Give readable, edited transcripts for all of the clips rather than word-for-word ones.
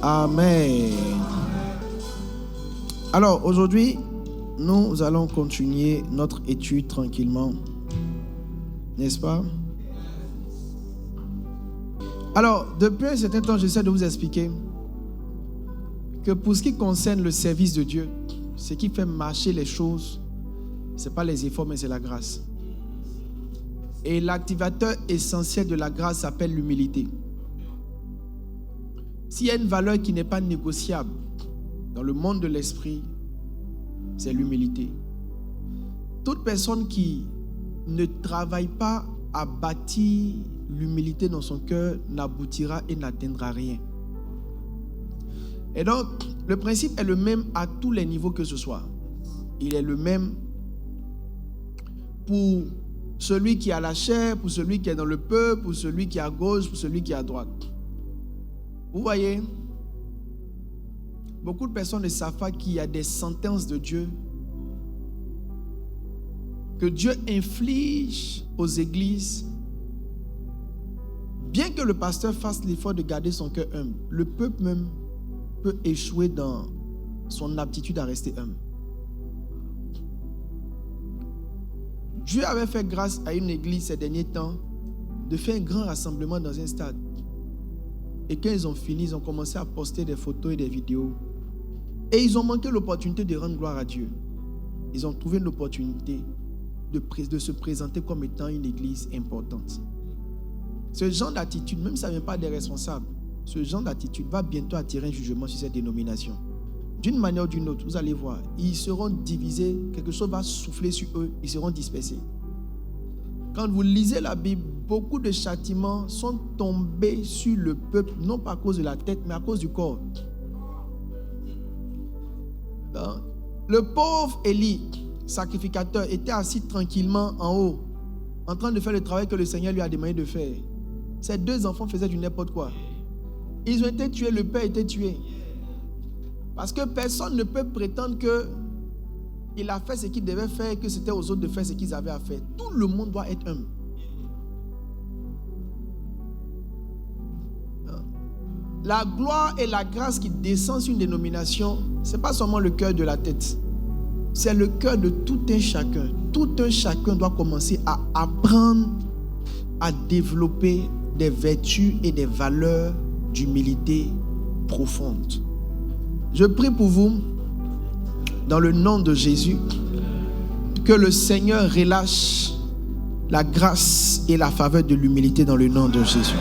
Amen. Alors, aujourd'hui, nous allons continuer notre étude tranquillement. N'est-ce pas? Alors, depuis un certain temps, j'essaie de vous expliquer que pour ce qui concerne le service de Dieu, ce qui fait marcher les choses, ce n'est pas les efforts, mais c'est la grâce. Et l'activateur essentiel de la grâce s'appelle l'humilité. S'il y a une valeur qui n'est pas négociable dans le monde de l'esprit, c'est l'humilité. Toute personne qui ne travaille pas à bâtir l'humilité dans son cœur n'aboutira et n'atteindra rien. Et donc, le principe est le même à tous les niveaux que ce soit. Il est le même pour celui qui a la chair, pour celui qui est dans le peuple, pour celui qui est à gauche, pour celui qui est à droite. Vous voyez, beaucoup de personnes ne savent pas qu'il y a des sentences de Dieu que Dieu inflige aux églises. Bien que le pasteur fasse l'effort de garder son cœur humble, le peuple même peut échouer dans son aptitude à rester humble. Dieu avait fait grâce à une église ces derniers temps de faire un grand rassemblement dans un stade. Et quand ils ont fini, ils ont commencé à poster des photos et des vidéos. Et ils ont manqué l'opportunité de rendre gloire à Dieu. Ils ont trouvé une opportunité de se présenter comme étant une église importante. Ce genre d'attitude, même si ça ne vient pas des responsables, ce genre d'attitude va bientôt attirer un jugement sur cette dénomination. D'une manière ou d'une autre, vous allez voir, ils seront divisés, quelque chose va souffler sur eux, ils seront dispersés. Quand vous lisez la Bible, beaucoup de châtiments sont tombés sur le peuple, non pas à cause de la tête, mais à cause du corps. Donc, le pauvre Élie, sacrificateur, était assis tranquillement en haut, en train de faire le travail que le Seigneur lui a demandé de faire. Ses deux enfants faisaient du n'importe quoi. Ils ont été tués, le père a été tué. Parce que personne ne peut prétendre qu'il a fait ce qu'il devait faire et que c'était aux autres de faire ce qu'ils avaient à faire. Tout le monde doit être humble. La gloire et la grâce qui descendent sur une dénomination, ce n'est pas seulement le cœur de la tête. C'est le cœur de tout un chacun. Tout un chacun doit commencer à apprendre à développer des vertus et des valeurs d'humilité profonde. Je prie pour vous, dans le nom de Jésus, que le Seigneur relâche la grâce et la faveur de l'humilité dans le nom de Jésus.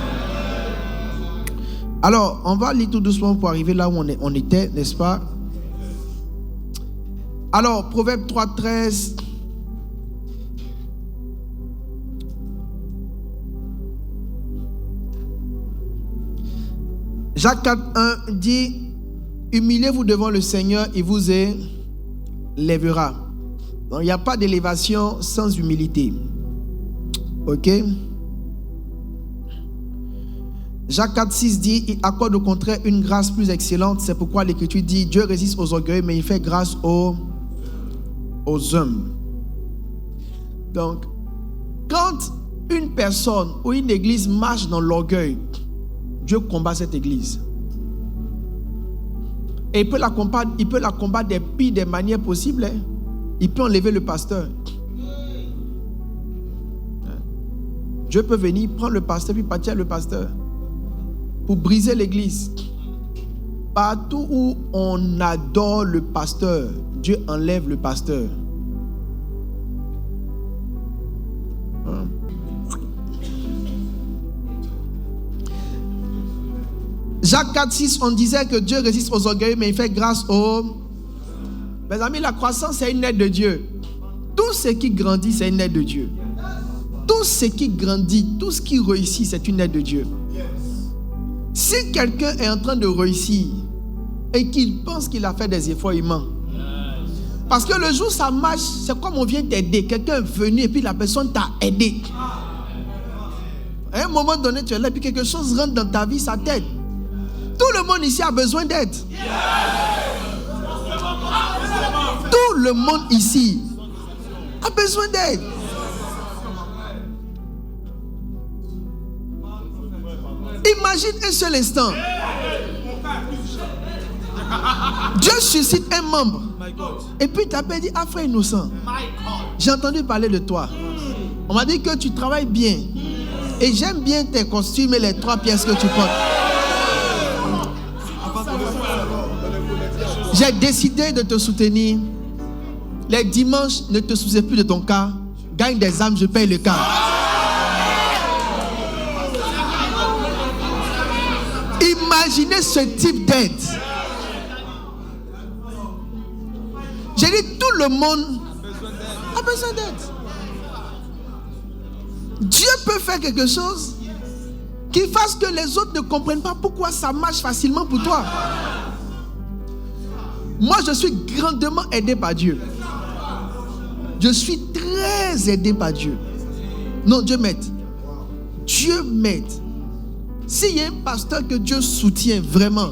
Alors, on va lire tout doucement pour arriver là où on était, n'est-ce pas? Alors, Proverbe 3:13. Jacques 4:1 dit: humiliez-vous devant le Seigneur, il vous élèvera. Donc, il n'y a pas d'élévation sans humilité. Ok? Jacques 4:6 dit: il accorde au contraire une grâce plus excellente. C'est pourquoi l'Écriture dit: Dieu résiste aux orgueilleux, mais il fait grâce aux humbles. Donc, quand une personne ou une église marche dans l'orgueil, Dieu combat cette église. Et il peut la combattre des pires des manières possibles. Hein. Il peut enlever le pasteur. Dieu peut venir prendre le pasteur puis partir le pasteur pour briser l'église. Partout où on adore le pasteur, Dieu enlève le pasteur. Jacques 4:6, on disait que Dieu résiste aux orgueilleux, mais il fait grâce aux... Mes amis, la croissance, c'est une aide de Dieu. Tout ce qui grandit, c'est une aide de Dieu. Tout ce qui grandit, tout ce qui réussit, c'est une aide de Dieu. Si quelqu'un est en train de réussir et qu'il pense qu'il a fait des efforts, il ment. Parce que le jour où ça marche, c'est comme on vient t'aider. Quelqu'un est venu et puis la personne t'a aidé. À un moment donné, tu es là et puis quelque chose rentre dans ta vie, ça t'aide. Tout le monde ici a besoin d'aide. Tout le monde ici a besoin d'aide. Imagine un seul instant. Dieu suscite un membre. Et puis il t'appelle et dit, ah frère Innocent, j'ai entendu parler de toi. On m'a dit que tu travailles bien. Et j'aime bien tes costumes et les 3 pièces que tu portes. J'ai décidé de te soutenir. Les dimanches, ne te soucie plus de ton cas. Gagne des âmes, je paye le cas. Imaginez ce type d'aide. J'ai dit, tout le monde a besoin d'aide. Dieu peut faire quelque chose qui fasse que les autres ne comprennent pas pourquoi ça marche facilement pour toi. Moi, je suis grandement aidé par Dieu. Je suis très aidé par Dieu. Non, Dieu m'aide. Dieu m'aide. S'il y a un pasteur que Dieu soutient vraiment,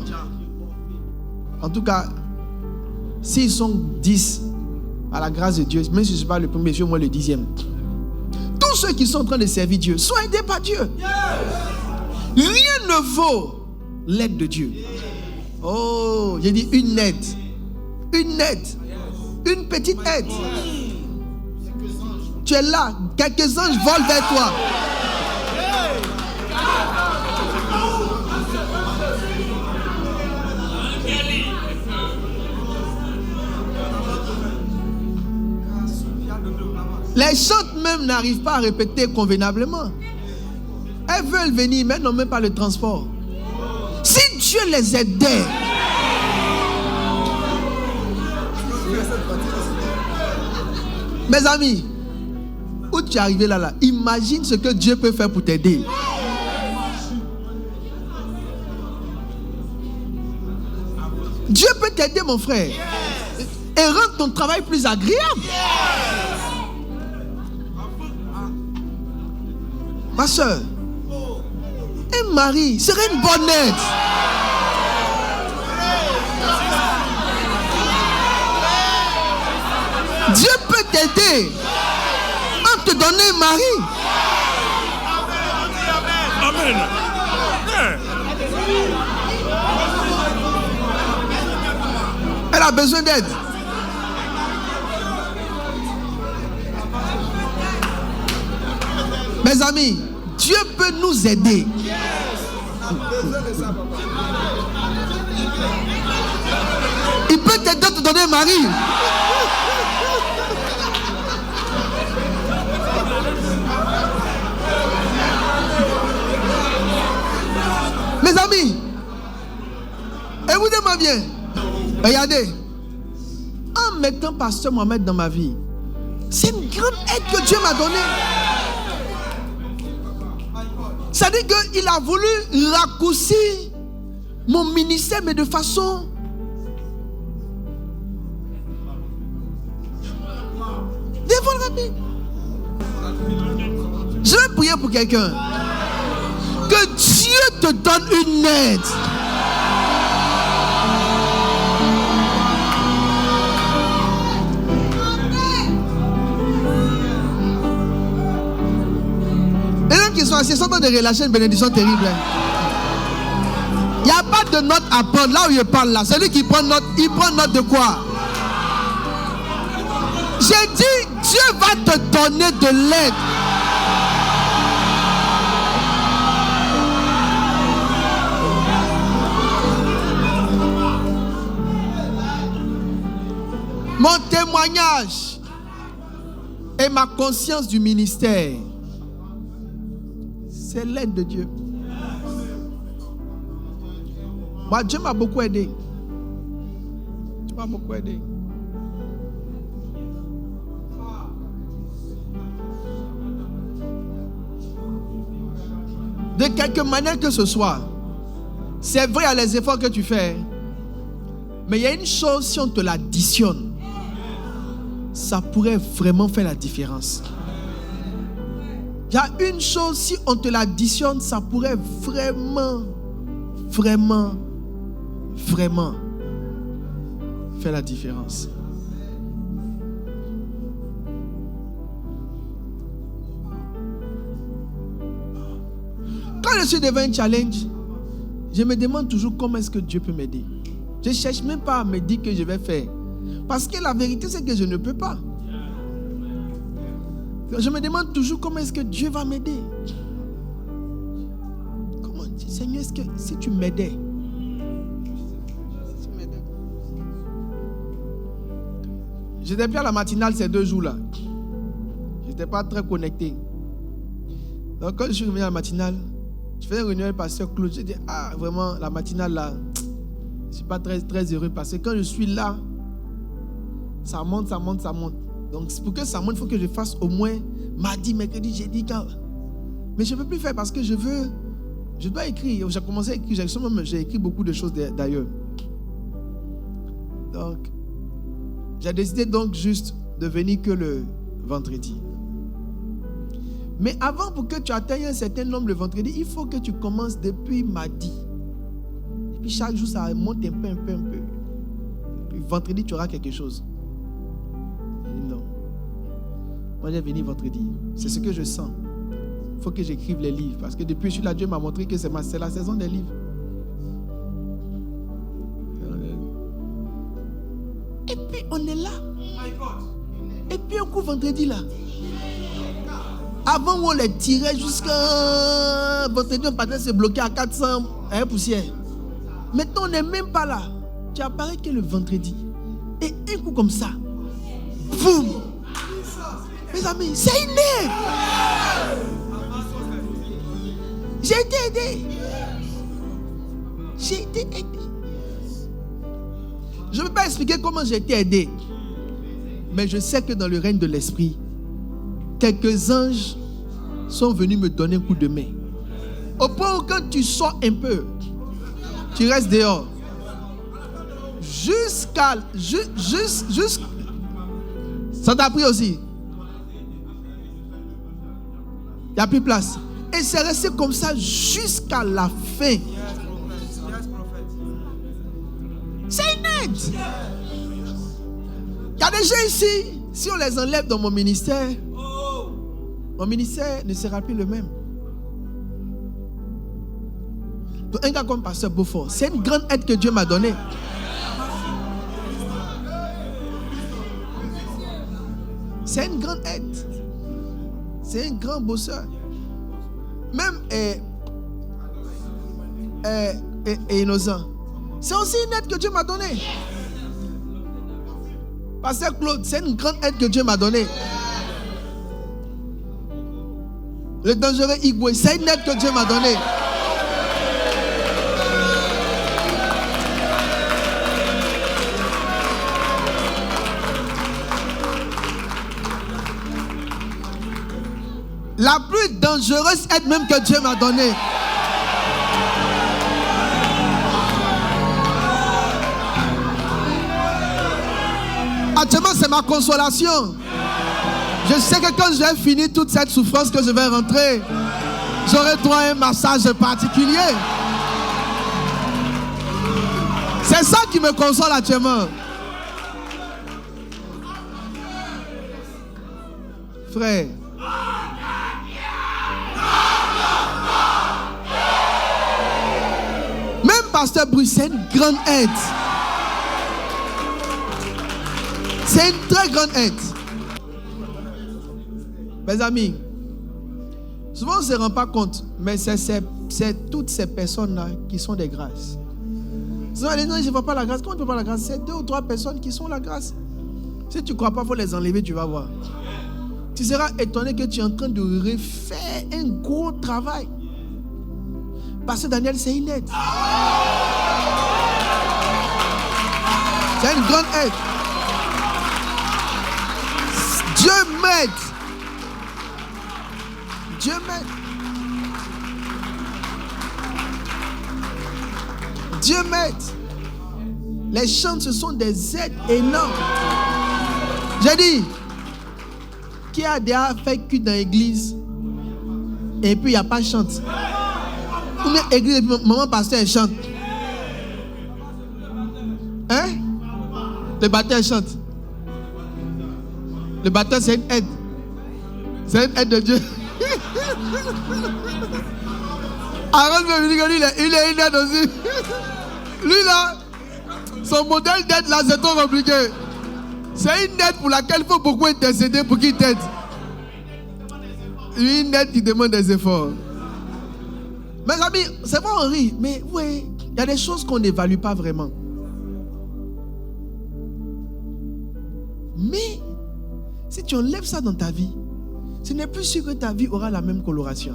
en tout cas, s'ils sont 10 à la grâce de Dieu, même si je ne suis pas le premier, je suis au moins le 10e. Tous ceux qui sont en train de servir Dieu, soient aidés par Dieu. Rien ne vaut l'aide de Dieu. Oh, j'ai dit une aide. Une aide. Une petite aide. Tu es là, quelques anges volent vers toi. Les chantes même n'arrivent pas à répéter convenablement. Elles veulent venir, mais n'ont même pas le transport. Si Dieu les aidait, mes amis, où tu es arrivé là, imagine ce que Dieu peut faire pour t'aider. Dieu peut t'aider, mon frère, et rendre ton travail plus agréable. Ma soeur, un mari serait une bonne aide. Dieu peut t'aider en te donnant un mari. Amen. Elle a besoin d'aide. Mes amis, Dieu peut nous aider. Il peut t'aider à te donner un mari. Mes amis, écoutez-moi bien. Regardez, en mettant Pasteur Mohamed dans ma vie, c'est une grande aide que Dieu m'a donnée. C'est-à-dire qu'il a voulu raccourcir mon ministère, mais de façon rapide. Je vais prier pour quelqu'un. Que Dieu te donne une aide. Les gens qui sont assis sont en train de relâcher une bénédiction terrible. Il n'y a pas de note à prendre. Là où je parle là, celui qui prend note, il prend note de quoi? J'ai dit, Dieu va te donner de l'aide. Mon témoignage et ma conscience du ministère, c'est l'aide de Dieu. Moi, Dieu m'a beaucoup aidé. Dieu m'a beaucoup aidé. De quelque manière que ce soit, c'est vrai à les efforts que tu fais, mais il y a une chose, si on te l'additionne, ça pourrait vraiment faire la différence. Il y a une chose, si on te l'additionne, ça pourrait vraiment faire la différence. Quand je suis devant un challenge, je me demande toujours comment est-ce que Dieu peut m'aider. Je ne cherche même pas à me dire que je vais faire. Parce que la vérité, c'est que je ne peux pas. Je me demande toujours comment est-ce que Dieu va m'aider. Comment dire, Seigneur, est-ce que si tu m'aidais? J'étais plus à la matinale ces 2 jours-là. Je n'étais pas très connecté. Donc quand je suis revenu à la matinale, je faisais une réunion avec le pasteur Claude. J'ai dit, vraiment, la matinale là, je ne suis pas très, très heureux parce que quand je suis là, ça monte, ça monte, ça monte. Donc pour que ça monte, il faut que je fasse au moins mardi, mercredi, jeudi. Mais je ne peux plus faire parce que je dois écrire. J'ai commencé à écrire, j'ai écrit beaucoup de choses d'ailleurs. Donc, j'ai décidé donc juste de venir que le vendredi. Mais avant, pour que tu atteignes un certain nombre le vendredi, il faut que tu commences depuis mardi. Et puis chaque jour, ça monte un peu. Et puis vendredi, tu auras quelque chose. Et non. Moi, j'ai venu vendredi. C'est ce que je sens. Il faut que j'écrive les livres. Parce que depuis que je suis là, Dieu m'a montré que c'est la saison des livres. Et puis, on est là. Et puis, un coup, vendredi, là. Avant, on les tirait jusqu'à... Vendredi, on partait se bloquer à 400 poussières. Maintenant, on n'est même pas là. Tu apparais que le vendredi. Et un coup comme ça. Boum! Mes amis, c'est une aide. J'ai été aidé. J'ai été aidé. Je ne peux pas expliquer comment j'ai été aidé. Mais je sais que dans le règne de l'esprit, quelques anges sont venus me donner un coup de main. Au point où quand tu sors un peu, tu restes dehors. Ça t'a pris aussi. Il n'y a plus de place. Et c'est resté comme ça jusqu'à la fin. C'est une aide. Il y a des gens ici, si on les enlève dans mon ministère ne sera plus le même. Donc un gars comme Pasteur Beaufort, c'est une grande aide que Dieu m'a donnée. C'est une grande aide. C'est un grand bosseur. Même innocent. C'est aussi une aide que Dieu m'a donnée. Pasteur Claude, c'est une grande aide que Dieu m'a donnée. Le dangereux Igwe, c'est une aide que Dieu m'a donnée. La plus dangereuse aide même que Dieu m'a donnée. Actuellement, c'est ma consolation. Je sais que quand je vais finir toute cette souffrance que je vais rentrer, j'aurai droit à un massage particulier. C'est ça qui me console actuellement. Frère. Même Pasteur Bruce, c'est une grande aide. C'est une très grande aide. Mes amis, souvent on ne se rend pas compte, mais c'est toutes ces personnes-là qui sont des grâces. Souvent les gens, je ne vois pas la grâce. Comment tu ne vois pas la grâce? C'est 2 ou 3 personnes qui sont la grâce. Si tu ne crois pas, il faut les enlever, tu vas voir. Tu seras étonné que tu es en train de refaire un gros travail. Parce que Daniel, c'est une aide. C'est une grande aide. Dieu m'aide. Dieu m'aide. Dieu m'aide. Les chants, ce sont des aides énormes. J'ai dit, qui a déjà fait culte dans l'église et puis il n'y a pas de chante? Ou bien l'église, maman pasteur, elle chante. Hein? Le batteur chante. Le batteur, c'est une aide. C'est une aide de Dieu. Aaron veut me dire que lui, il est une aide aussi. Lui là, Son modèle d'aide là, c'est trop compliqué. C'est une aide pour laquelle il faut beaucoup intercéder pour qu'il t'aide. Une aide qui demande des efforts. Mes amis, c'est vrai, on rit, mais oui, il y a des choses qu'on n'évalue pas vraiment. Mais si tu enlèves ça dans ta vie, ce n'est plus sûr que ta vie aura la même coloration.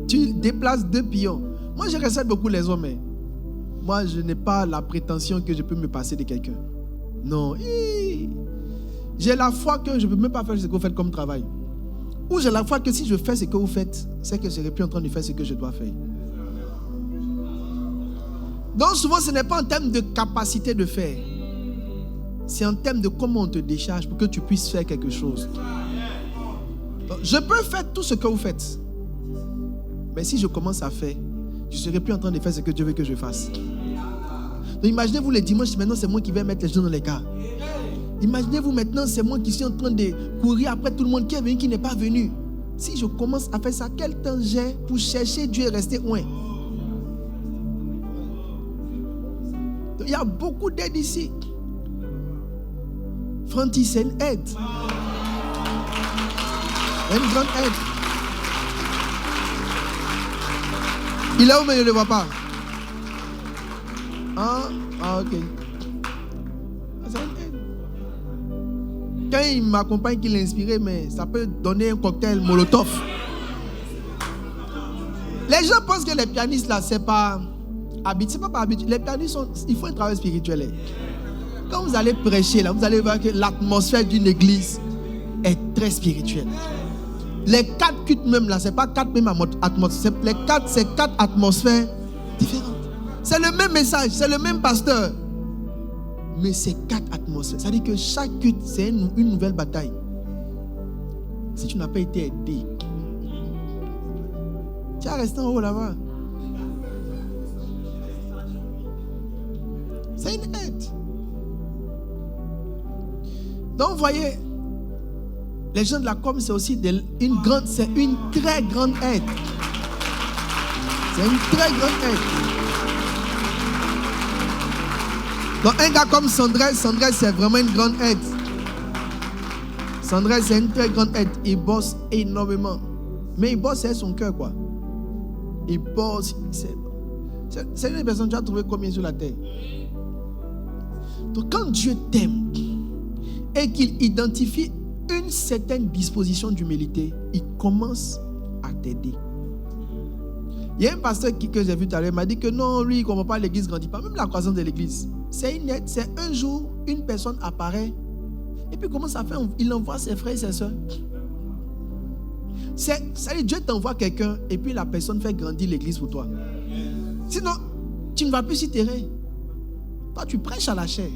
Tu déplaces 2 pions. Moi, je respecte beaucoup les hommes. Moi, je n'ai pas la prétention que je peux me passer de quelqu'un. Non. J'ai la foi que je ne peux même pas faire ce que vous faites comme travail. Ou j'ai la foi que si je fais ce que vous faites, c'est que je ne serai plus en train de faire ce que je dois faire. Donc souvent, ce n'est pas en termes de capacité de faire. C'est en termes de comment on te décharge pour que tu puisses faire quelque chose. Donc, je peux faire tout ce que vous faites. Mais si je commence à faire, je ne serai plus en train de faire ce que Dieu veut que je fasse. Donc imaginez-vous les dimanches, maintenant c'est moi qui vais mettre les gens dans les cas. Imaginez-vous maintenant, c'est moi qui suis en train de courir après tout le monde qui est venu, qui n'est pas venu. Si je commence à faire ça, quel temps j'ai pour chercher Dieu et rester loin? Il y a beaucoup d'aide ici. Franti, c'est une aide. C'est une grande aide. Il est où, mais je ne le vois pas. Ah, ok. C'est une aide. Quand il m'accompagne, qu'il est inspiré, mais ça peut donner un cocktail Molotov. Les gens pensent que les pianistes là, c'est pas habitude. C'est pas par habitude. Les pianistes, il faut un travail spirituel. Quand vous allez prêcher là, vous allez voir que l'atmosphère d'une église est très spirituelle. Les 4 cultes même là, c'est pas 4 mêmes atmosphères. Les 4, c'est 4 atmosphères différentes. C'est le même message, c'est le même pasteur. Mais c'est 4 atmosphères. Ça veut dire que chaque culte, c'est une nouvelle bataille. Si tu n'as pas été aidé, tu vas rester en haut là-bas. C'est une aide. Donc, vous voyez, les gens de la com, c'est aussi une très grande aide. C'est une très grande aide. Donc, un gars comme Sandrès, c'est vraiment une grande aide. Sandrès, c'est une très grande aide. Il bosse énormément. Mais il bosse avec son cœur, quoi. Il bosse. C'est une personne que tu as trouvé combien sur la terre? Donc, quand Dieu t'aime et qu'il identifie une certaine disposition d'humilité, il commence à t'aider. Il y a un pasteur que j'ai vu tout à l'heure, il m'a dit que non, lui, il ne comprend pas l'église ne grandit pas, même la croissance de l'église. C'est une aide, c'est un jour, une personne apparaît, et puis commence à faire, il envoie ses frères et ses soeurs. C'est Dieu t'envoie quelqu'un, et puis la personne fait grandir l'église pour toi. Sinon, tu ne vas plus sur terrain. Toi, tu prêches à la chair.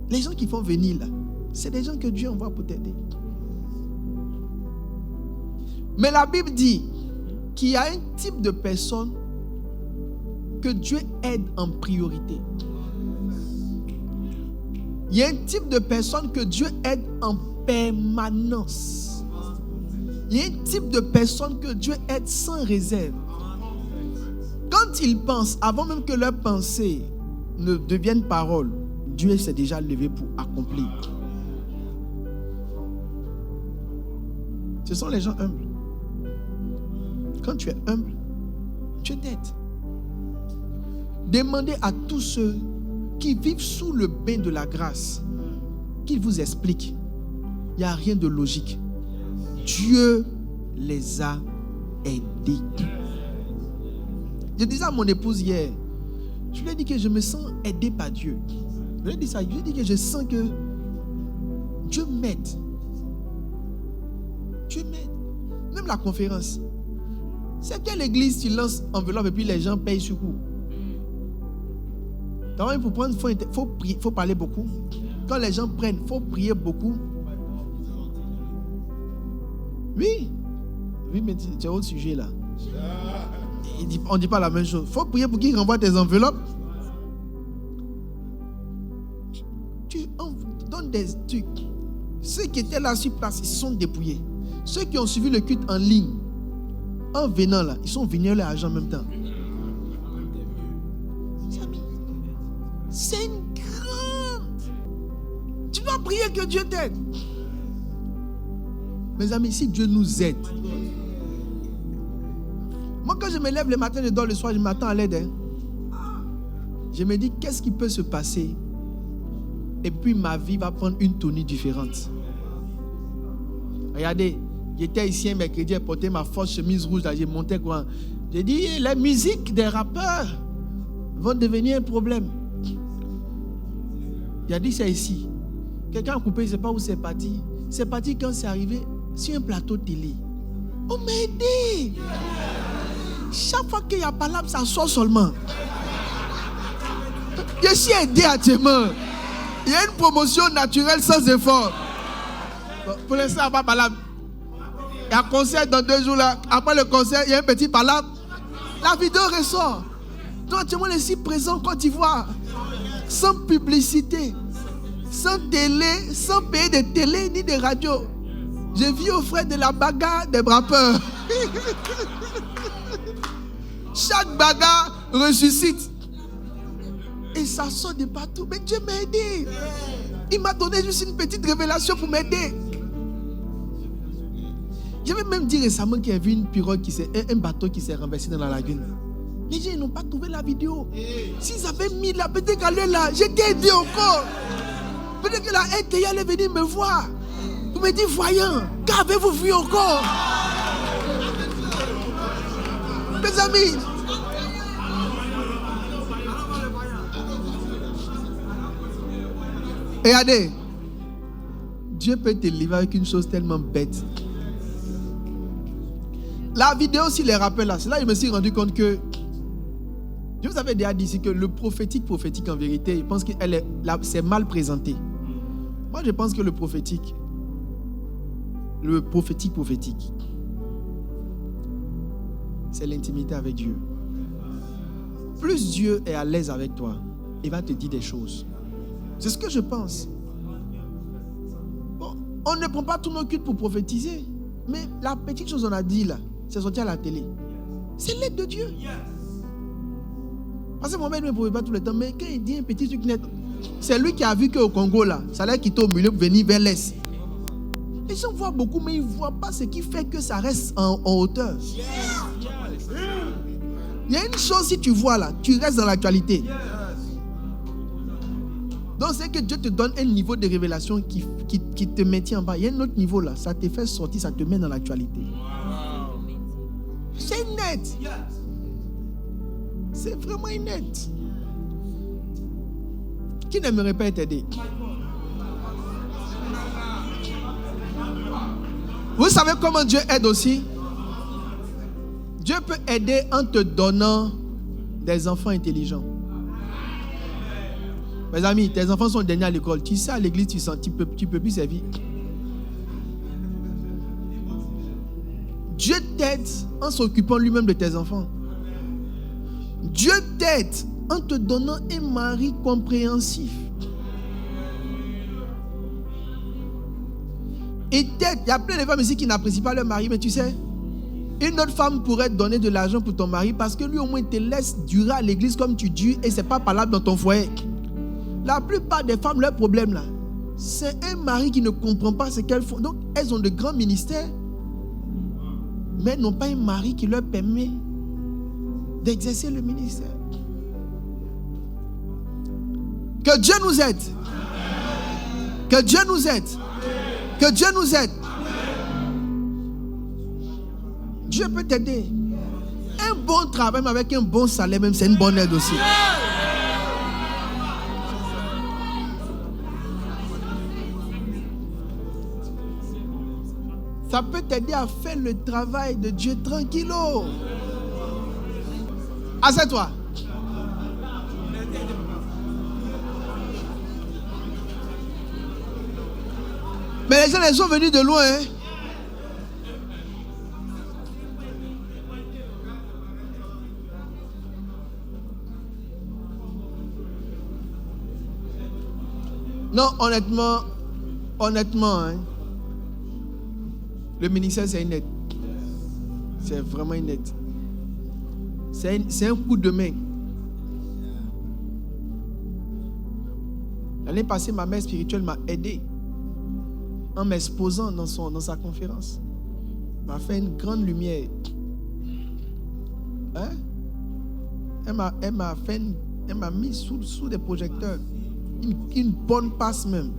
Les gens qui font venir là, c'est des gens que Dieu envoie pour t'aider. Mais la Bible dit qu'il y a un type de personne que Dieu aide en priorité. Il y a un type de personne que Dieu aide en permanence. Il y a un type de personne que Dieu aide sans réserve. Quand ils pensent, avant même que leurs pensées ne deviennent paroles, Dieu s'est déjà levé pour accomplir. Ce sont les gens humbles. Quand tu es humble, Dieu t'aide. Demandez à tous ceux qui vivent sous le bain de la grâce qu'ils vous expliquent. Il n'y a rien de logique. Dieu les a aidés. Je disais à mon épouse hier, je lui ai dit que je me sens aidé par Dieu. Je lui ai dit ça, je lui ai dit que je sens que Dieu m'aide. Dieu m'aide. Même la conférence. C'est quelle église tu lances enveloppe et puis les gens payent sur coup? Donc, pour prendre, il faut parler beaucoup. Quand les gens prennent, il faut prier beaucoup. Oui. Oui, mais c'est autre sujet là. On ne dit pas la même chose. Il faut prier pour qu'ils renvoient tes enveloppes. Tu donnes des trucs. Ceux qui étaient là sur place, ils sont dépouillés. Ceux qui ont suivi le culte en ligne, en venant là, ils sont venus leur argent en même temps. C'est une grande. Tu dois prier que Dieu t'aide. Mes amis, si Dieu nous aide. Moi, quand je me lève le matin, je dors le soir, je m'attends à l'aide. Hein. Je me dis, qu'est-ce qui peut se passer? Et puis ma vie va prendre une tournure différente. Regardez, j'étais ici un mercredi, j'ai porté ma forte chemise rouge, là, j'ai monté quoi. J'ai dit, les musiques des rappeurs vont devenir un problème. Il a dit, c'est ici. Quelqu'un a coupé, je ne sais pas où c'est parti. C'est parti quand c'est arrivé sur un plateau télé. On m'a aidé. Chaque fois qu'il y a palabre, ça sort seulement. Je suis aidé actuellement. Il y a une promotion naturelle sans effort. Bon, pour l'instant, il n'y a pas palabre. Il y a un concert dans 2 jours là. Après le concert, il y a un petit palabre. La vidéo ressort. Donc actuellement, je suis présent en Côte d'Ivoire. Sans publicité. Sans télé, sans payer de télé ni de radio. Je vis aux frais de la bagarre des rappeurs. Chaque bagarre ressuscite. Et ça sort de partout. Mais Dieu m'a aidé. Il m'a donné juste une petite révélation pour m'aider. J'avais même dit récemment qu'il y avait une pirogue un bateau qui s'est renversé dans la lagune. Les gens n'ont pas trouvé la vidéo. S'ils avaient mis la peut-être qu'elle est là, j'étais aidé encore. Peut-être que la RTI allait venir me voir. Vous me dites, voyant, qu'avez-vous vu encore? Mes amis, regardez, Dieu peut te livrer avec une chose tellement bête. La vidéo, si les rappels là, c'est là que je me suis rendu compte que je vous avais déjà dit ici que le prophétique en vérité, je pense que c'est mal présenté. Moi, je pense que le prophétique, c'est l'intimité avec Dieu. Plus Dieu est à l'aise avec toi, il va te dire des choses. C'est ce que je pense. Bon, on ne prend pas tous nos cultes pour prophétiser, mais la petite chose qu'on a dit là, c'est sorti à la télé. C'est l'aide de Dieu. Parce que mon mec ne me pouvait pas tout le temps, mais quand il dit un petit truc net, c'est lui qui a vu qu'au Congo là, ça allait quitter au milieu pour venir vers l'est. Les gens voient beaucoup, mais ils ne voient pas ce qui fait que ça reste en hauteur. Il y a une chose, si tu vois là, tu restes dans l'actualité. Donc c'est que Dieu te donne un niveau de révélation qui te maintient en bas. Il y a un autre niveau là, ça te fait sortir, ça te met dans l'actualité. C'est net. C'est vraiment net. Qui n'aimerait pas être aidé? Vous savez comment Dieu aide aussi? Dieu peut aider en te donnant des enfants intelligents. Mes amis, tes enfants sont derniers à l'école. Tu sais, à l'église, tu peux plus servir. Dieu t'aide en s'occupant lui-même de tes enfants. Dieu t'aide en te donnant un mari compréhensif. Il t'aide. Il y a plein de femmes ici qui n'apprécient pas leur mari, mais tu sais, une autre femme pourrait te donner de l'argent pour ton mari parce que lui au moins te laisse durer à l'église comme tu dures et c'est pas palpable dans ton foyer. La plupart des femmes, leur problème là, c'est un mari qui ne comprend pas ce qu'elles font. Donc elles ont de grands ministères, mais elles n'ont pas un mari qui leur permet d'exercer le ministère. Que Dieu nous aide. Que Dieu nous aide. Que Dieu nous aide. Dieu peut t'aider. Un bon travail mais avec un bon salaire, même c'est une bonne aide aussi. Ça peut t'aider à faire le travail de Dieu tranquillo. Assieds-toi. Mais les gens, ils sont venus de loin. Hein? Non, honnêtement, hein, le ministère, c'est une aide. C'est vraiment une aide. C'est un coup de main. L'année passée, ma mère spirituelle m'a aidé en m'exposant dans sa conférence. Elle m'a fait une grande lumière. Hein? Elle m'a mis sous des projecteurs. Une bonne passe même.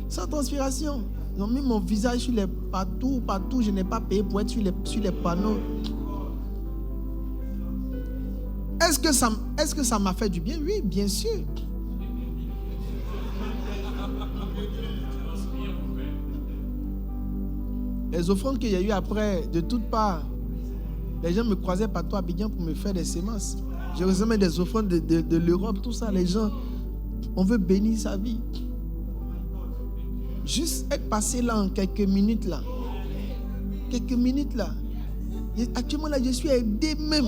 Sans transpiration. Ils ont mis mon visage sur les partout. Je n'ai pas payé pour être sur les panneaux. Est-ce que ça m'a fait du bien? Oui, bien sûr. Les offrandes qu'il y a eu après, de toutes parts, les gens me croisaient partout à Abidjan pour me faire des semences. Je recevais des offrandes de l'Europe, tout ça. Les gens, on veut bénir sa vie. Juste être passé là en quelques minutes là. Quelques minutes là. Actuellement là, je suis aidé même.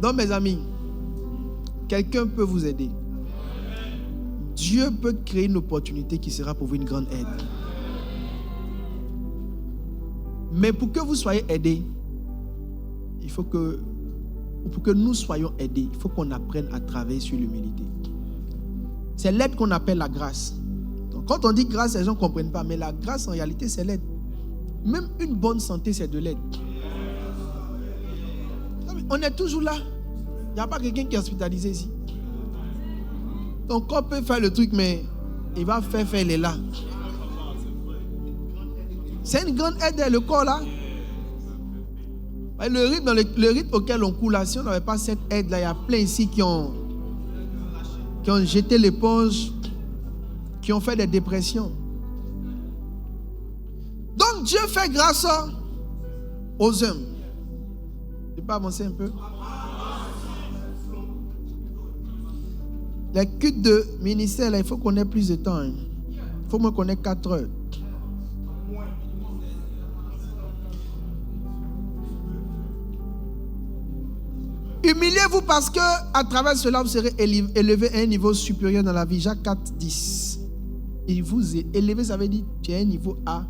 Donc mes amis, quelqu'un peut vous aider. Dieu peut créer une opportunité qui sera pour vous une grande aide. Mais pour que vous soyez aidés, pour que nous soyons aidés, il faut qu'on apprenne à travailler sur l'humilité. C'est l'aide qu'on appelle la grâce. Donc, quand on dit grâce, les gens ne comprennent pas, mais la grâce en réalité c'est l'aide. Même une bonne santé, c'est de l'aide. On est toujours là. Il n'y a pas quelqu'un qui est hospitalisé ici. Donc on peut faire le truc, mais il va faire, il est là. C'est une grande aide, le corps là. Le rythme auquel on coule là, si on n'avait pas cette aide là, il y a plein ici qui ont jeté l'éponge, qui ont fait des dépressions. Donc Dieu fait grâce aux hommes. Je peux avancer un peu? Les cultes de ministère, là, il faut qu'on ait plus de temps. Il faut me connaître 4 heures. Humiliez-vous parce que à travers cela, vous serez élevé à un niveau supérieur dans la vie. Jacques 4, 10. Il vous est élevé, ça veut dire tu es à un niveau A,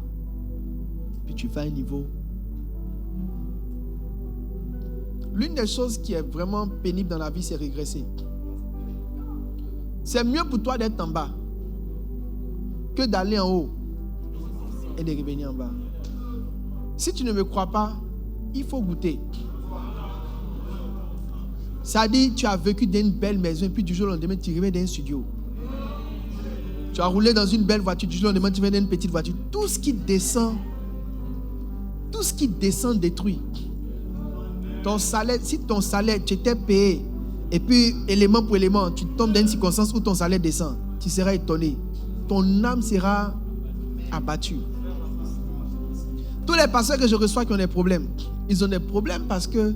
puis tu vas à un niveau. L'une des choses qui est vraiment pénible dans la vie, c'est régresser. C'est mieux pour toi d'être en bas que d'aller en haut et de revenir en bas. Si tu ne me crois pas, il faut goûter. Ça dit, tu as vécu dans une belle maison et puis du jour au lendemain, tu reviens dans un studio. Tu as roulé dans une belle voiture, du jour au lendemain, tu viens dans une petite voiture. Tout ce qui descend détruit. Ton salaire, si ton salaire, tu étais payé, et puis élément pour élément, tu tombes dans une circonstance où ton salaire descend, tu seras étonné. Ton âme sera abattue. Tous les pasteurs que je reçois qui ont des problèmes, ils ont des problèmes parce que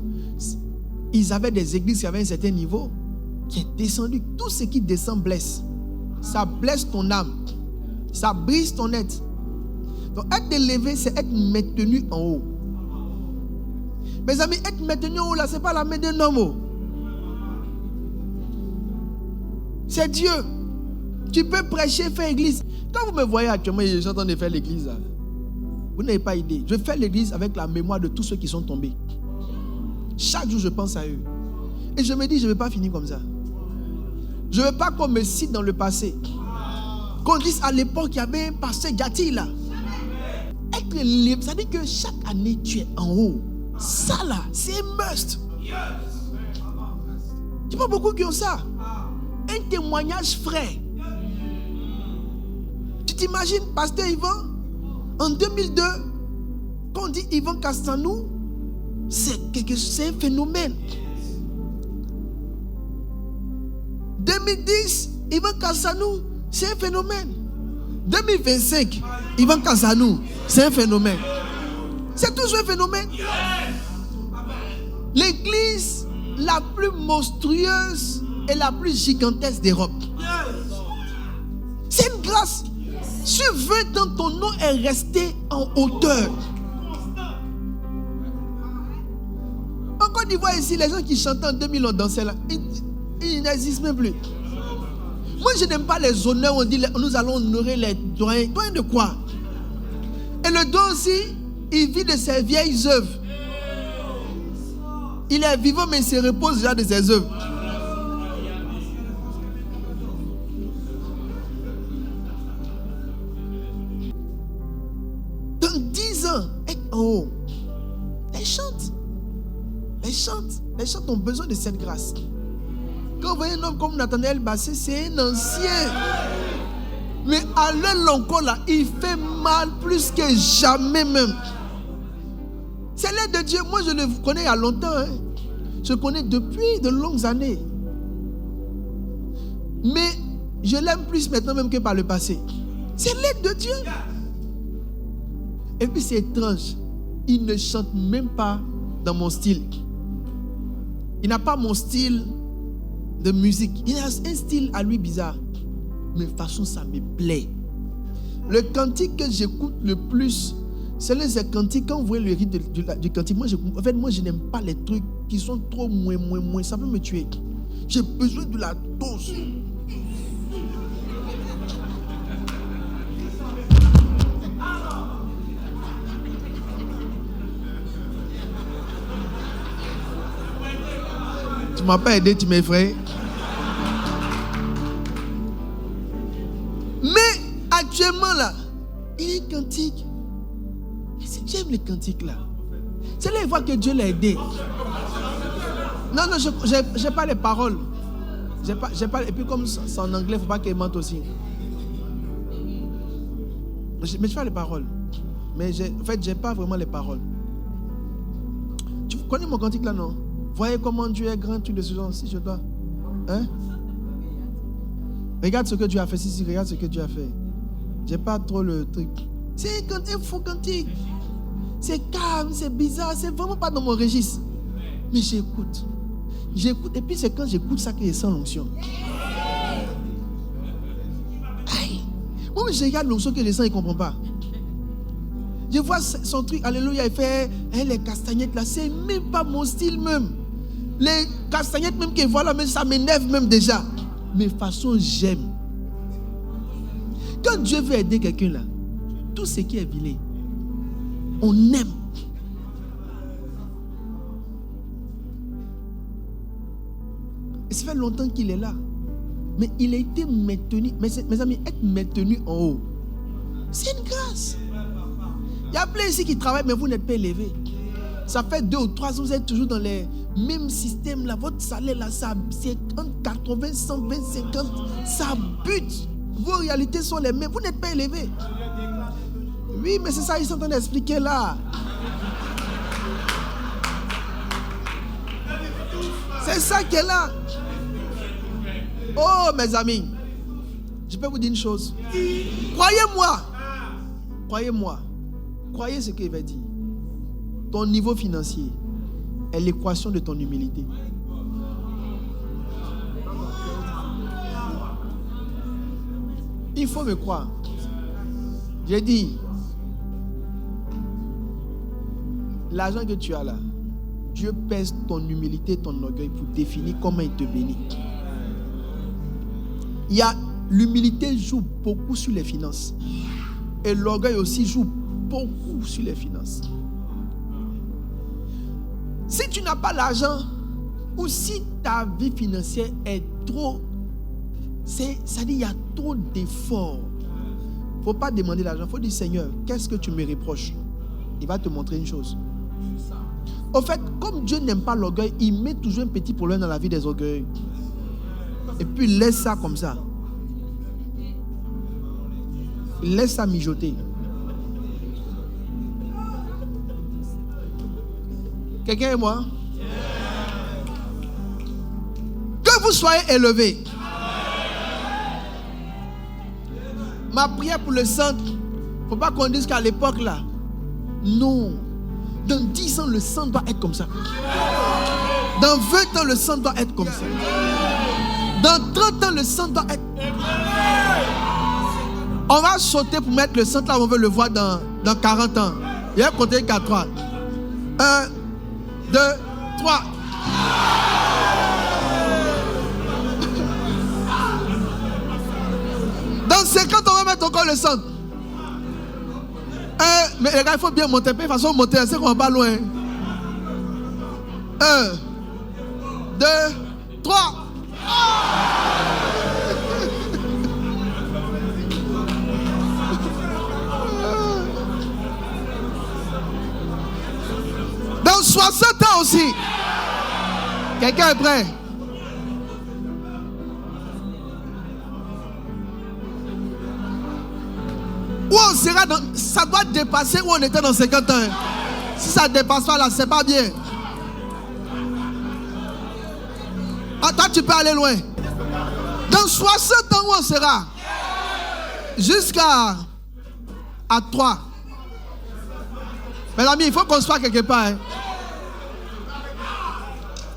ils avaient des églises qui avaient un certain niveau qui est descendu. Tout ce qui descend blesse. Ça blesse ton âme. Ça brise ton être. Donc être élevé, c'est être maintenu en haut. Mes amis, être maintenu en haut là, ce n'est pas la main d'un homme. C'est Dieu. Tu peux prêcher, faire l'église. Quand vous me voyez actuellement, je suis en train de faire l'église là. Vous n'avez pas idée. Je fais l'église avec la mémoire de tous ceux qui sont tombés. Chaque jour, je pense à eux. Et je me dis, je ne vais pas finir comme ça. Je ne veux pas qu'on me cite dans le passé. Qu'on dise à l'époque, il y avait un pasteur Gatti là. Être libre, ça veut dire que chaque année, tu es en haut. Ça là, c'est un must. Il n'y a pas beaucoup qui ont ça. Un témoignage frais. Tu t'imagines, pasteur Yvan, en 2002, quand on dit Yvan Castanou, c'est un phénomène. 2010, Yvan Castanou, c'est un phénomène. 2025, Yvan Castanou, c'est un phénomène. C'est toujours un phénomène. L'église la plus monstrueuse et la plus gigantesque d'Europe. C'est une grâce. Sur 20 ans, ton nom est resté en hauteur. En Côte d'Ivoire, ici, les gens qui chantaient en 2000 ont dansé là, ils n'existent même plus. Moi, je n'aime pas les honneurs où on dit nous allons honorer les doyens. Doyens de quoi? Et le don aussi, Il vit de ses vieilles œuvres. Il est vivant, mais il se repose déjà de ses œuvres. Dans 10 ans, être en haut. Les chantes. Les chantes ont besoin de cette grâce. Quand vous voyez un homme comme Nathanaël Bassé, c'est un ancien. Mais à l'heure encore là, il fait mal plus que jamais même. C'est l'aide de Dieu. Moi, je le connais il y a longtemps. Hein. Je le connais depuis de longues années. Mais je l'aime plus maintenant même que par le passé. C'est l'aide de Dieu. Et puis c'est étrange. Il ne chante même pas dans mon style. Il n'a pas mon style de musique. Il a un style à lui bizarre. Mais de toute façon, ça me plaît. Le cantique que j'écoute le plus, c'est les cantiques. Quand vous voyez le rythme du cantique, moi, je n'aime pas les trucs qui sont trop moins. Ça peut me tuer. J'ai besoin de la dose. Tu ne m'as pas aidé, tu m'effraies. Mais actuellement là, il est cantique. J'aime les cantiques là. C'est là qu'il voit que Dieu l'a aidé. Non, je n'ai pas les paroles. J'ai pas, et puis comme c'est en anglais, il ne faut pas qu'il mente aussi. Mais je fais les paroles. Mais en fait, je n'ai pas vraiment les paroles. Tu connais mon cantique là, non? Voyez comment Dieu est grand, tout de ce genre. Si je dois. Hein? Regarde ce que Dieu a fait. Si, regarde ce que Dieu a fait. J'ai pas trop le truc. C'est un faux cantique. C'est calme, c'est bizarre. C'est vraiment pas dans mon registre. Mais j'écoute. J'écoute. Et puis c'est quand j'écoute ça que je sens l'onction. Moi, je regarde l'onction que je sens, il ne comprend pas. Je vois son truc. Alléluia. Il fait les castagnettes là. C'est même pas mon style même. Les castagnettes même qu'il voit là, même, ça m'énerve même déjà. Mais de toute façon, j'aime. Quand Dieu veut aider quelqu'un là, tout ce qui est vilain, on aime. Et ça fait longtemps qu'il est là. Mais il a été maintenu. Mais mes amis, être maintenu en haut, c'est une grâce. Il y a plein ici qui travaillent, mais vous n'êtes pas élevés. Ça fait 2 ou 3 ans, vous êtes toujours dans les mêmes systèmes là. Votre salaire là, c'est entre 80, 120, 50. Ça bute. Vos réalités sont les mêmes. Vous n'êtes pas élevés. Oui, mais c'est ça qu'ils sont en train d'expliquer là. C'est ça qui est là. Oh, mes amis, je peux vous dire une chose. Croyez-moi. Croyez-moi. Croyez ce qu'il va dire. Ton niveau financier est l'équation de ton humilité. Il faut me croire. J'ai dit, l'argent que tu as là, Dieu pèse ton humilité, ton orgueil pour définir comment il te bénit. L'humilité joue beaucoup sur les finances. Et l'orgueil aussi joue beaucoup sur les finances. Si tu n'as pas l'argent, ou si ta vie financière est trop, ça dit il y a trop d'efforts. Il ne faut pas demander l'argent. Il faut dire, Seigneur, qu'est-ce que tu me reproches? Il va te montrer une chose. Au fait, comme Dieu n'aime pas l'orgueil, il met toujours un petit problème dans la vie des orgueils. Et puis il laisse ça comme ça. Il laisse ça mijoter. Quelqu'un et moi? Que vous soyez élevés. Ma prière pour le centre, il ne faut pas qu'on dise qu'à l'époque là. Non. Dans 10 ans, le centre doit être comme ça. Dans 20 ans, le centre doit être comme ça. Dans 30 ans, le centre doit être. On va sauter pour mettre le centre là, on veut le voir dans 40 ans. Il va compter qu'à 3. 1, 2, 3. Dans 50 ans, on va mettre encore le centre. 1, Mais les gars, il faut bien monter. De toute façon, monter, c'est qu'on va pas loin. 1, 2, 3. Dans 60 ans aussi. Quelqu'un est prêt? Où on sera dans, ça doit dépasser où on était dans 50 ans. Si ça ne dépasse pas là, c'est pas bien. Ah, toi, tu peux aller loin. Dans 60 ans, où on sera? Jusqu'à 3. Mes amis, il faut qu'on soit quelque part. Hein.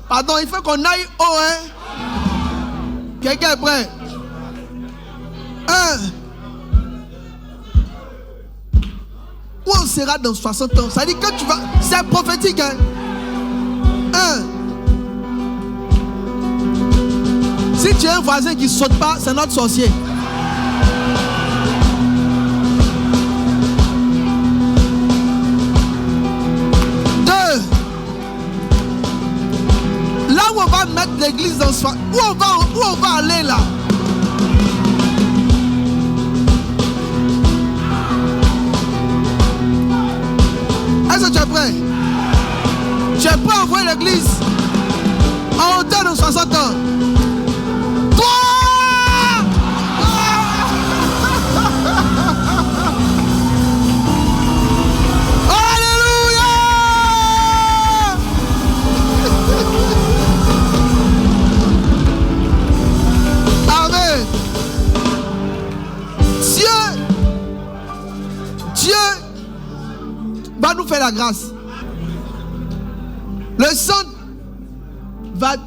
Pardon, il faut qu'on aille haut. Hein. Quelqu'un est prêt? 1. Où on sera dans 60 ans? Ça dit que tu vas... C'est prophétique. Hein? 1. Si tu as un voisin qui ne saute pas, c'est notre sorcier. 2. Là où on va mettre l'église dans ce... Où on va aller là? Est-ce que tu es prêt? Tu es prêt à envoyer l'église en hauteur de 60 ans? 3! Alléluia! Amen. Dieu va nous faire la grâce. Le sang va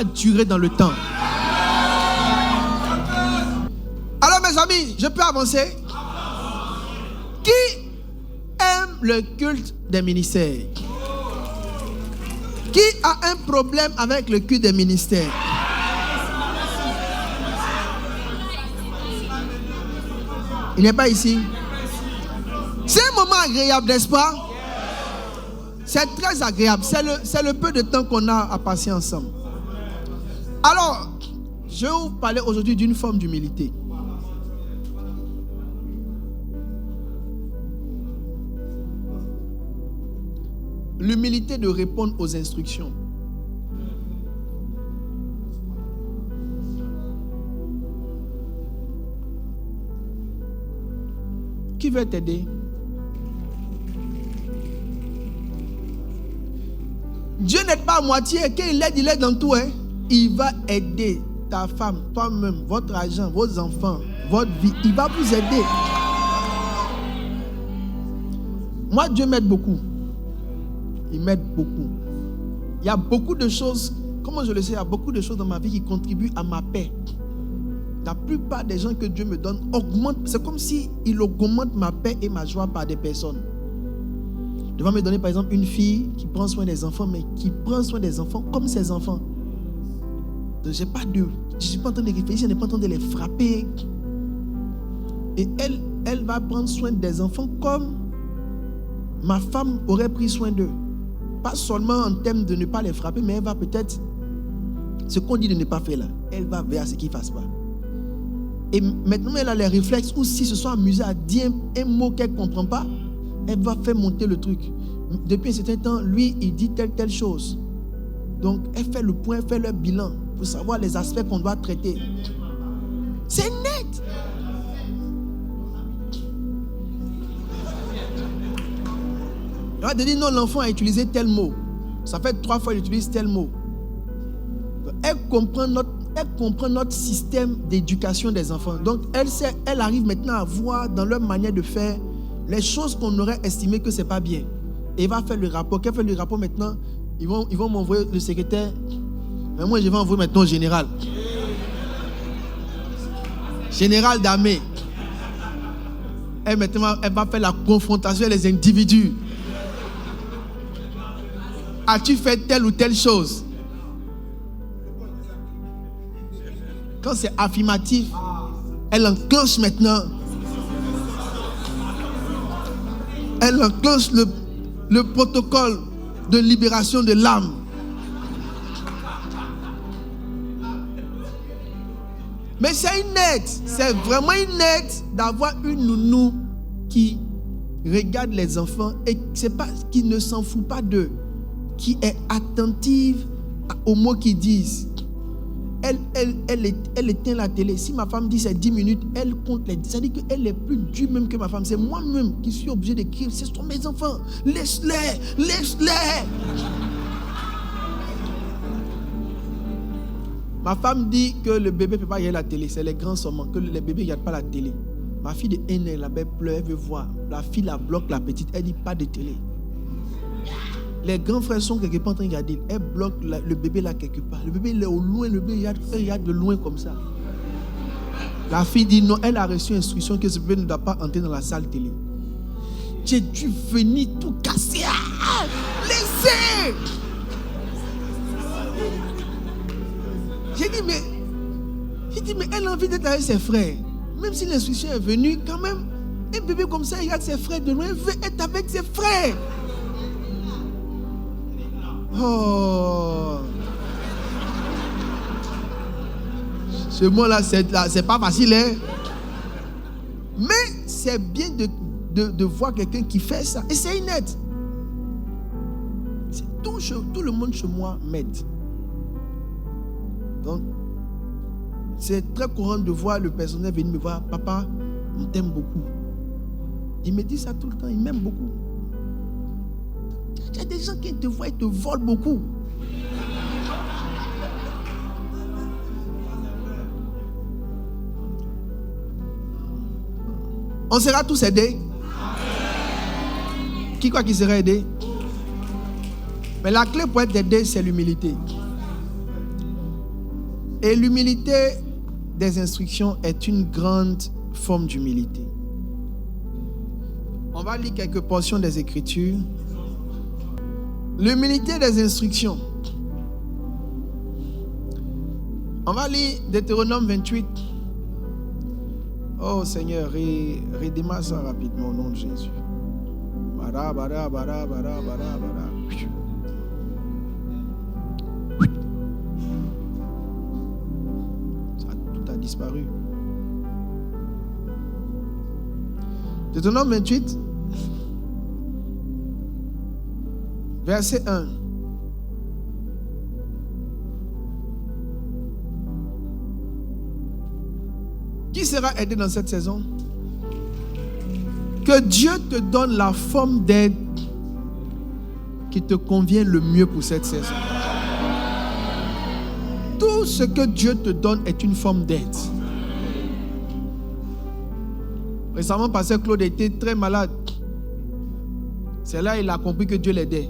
durer dans le temps. Alors mes amis, je peux avancer? Qui aime le culte des ministères? Qui a un problème avec le culte des ministères? Il n'est pas ici. C'est un moment agréable, n'est-ce pas? C'est très agréable. C'est le peu de temps qu'on a à passer ensemble. Alors, je vais vous parler aujourd'hui d'une forme d'humilité. L'humilité de répondre aux instructions. Qui veut t'aider? Dieu n'est pas à moitié. Quand il aide dans tout. Hein? Il va aider ta femme, toi-même, votre argent, vos enfants, votre vie. Il va vous aider. Moi, Dieu m'aide beaucoup. Il m'aide beaucoup. Il y a beaucoup de choses, comment je le sais, il y a beaucoup de choses dans ma vie qui contribuent à ma paix. La plupart des gens que Dieu me donne augmentent. C'est comme s'il augmente ma paix et ma joie par des personnes. Il va me donner par exemple une fille qui prend soin des enfants, mais qui prend soin des enfants comme ses enfants. Donc, je ne suis pas en train de réfléchir, je n'ai pas en train de les frapper. Et elle va prendre soin des enfants comme ma femme aurait pris soin d'eux. Pas seulement en termes de ne pas les frapper, mais elle va peut-être, ce qu'on dit de ne pas faire là, elle va vers ce qu'ils ne fassent pas. Et maintenant, elle a les réflexes où si se sont amusés à dire un mot qu'elle ne comprend pas, elle va faire monter le truc. Depuis un certain temps, lui, il dit telle chose. Donc, elle fait le point, elle fait le bilan pour savoir les aspects qu'on doit traiter. C'est net. Elle va te dire, non, l'enfant a utilisé tel mot. Ça fait 3 fois qu'il utilise tel mot. Donc, elle comprend notre système d'éducation des enfants. Donc, elle arrive maintenant à voir dans leur manière de faire les choses qu'on aurait estimé que ce n'est pas bien. Et il va faire le rapport. Quand elle fait le rapport maintenant, ils vont m'envoyer le secrétaire. Mais moi, je vais envoyer maintenant au général. Général d'armée. Elle va faire la confrontation avec les individus. As-tu fait telle ou telle chose? Quand c'est affirmatif, elle enclenche maintenant. Elle enclenche le protocole de libération de l'âme. Mais c'est une aide, c'est vraiment une aide d'avoir une nounou qui regarde les enfants et c'est pas, qui ne s'en fout pas d'eux, qui est attentive aux mots qu'ils disent. Elle éteint la télé. Si ma femme dit c'est 10 minutes, elle compte les 10. C'est-à-dire qu'elle est plus dure même que ma femme. C'est moi-même qui suis obligé d'écrire. Ce sont mes enfants. Laisse-les. Ma femme dit que le bébé ne peut pas regarder la télé. C'est les grands seulement. Que les bébés ne regardent pas la télé. Ma fille de 1 an, la belle pleure, elle veut voir. La fille la bloque, la petite. Elle dit pas de télé. Les grands frères sont quelque part en train de regarder. Elle bloque le bébé là quelque part. Le bébé il est au loin. Le bébé il regarde de loin comme ça. La fille dit non. Elle a reçu instruction que ce bébé ne doit pas entrer dans la salle télé. J'ai dû venir tout casser. Ah, laissez. J'ai dit mais elle a envie d'être avec ses frères. Même si l'instruction est venue, quand même, un bébé comme ça, il regarde ses frères de loin, il veut être avec ses frères. Oh. Ce mot-là, c'est pas facile, hein? Mais c'est bien de voir quelqu'un qui fait ça. Et c'est une aide. Tout le monde chez moi m'aide. Donc, c'est très courant de voir le personnel venir me voir. Papa, on t'aime beaucoup. Il me dit ça tout le temps, il m'aime beaucoup. Il y a des gens qui te voient et te volent beaucoup. On sera tous aidés. Qui croit qu'il sera aidé? Mais la clé pour être aidé, c'est l'humilité. Et l'humilité des instructions est une grande forme d'humilité. On va lire quelques portions des Écritures. L'humilité des instructions. On va lire Deutéronome 28. Oh Seigneur, redémarre ça rapidement au nom de Jésus. Bara, bara, bara, bara, bara, bara. Tout a disparu. Deutéronome 28. Verset 1. Qui sera aidé dans cette saison? Que Dieu te donne la forme d'aide qui te convient le mieux pour cette saison. Tout ce que Dieu te donne est une forme d'aide. Récemment, pasteur Claude était très malade. C'est là qu'il a compris que Dieu l'aidait.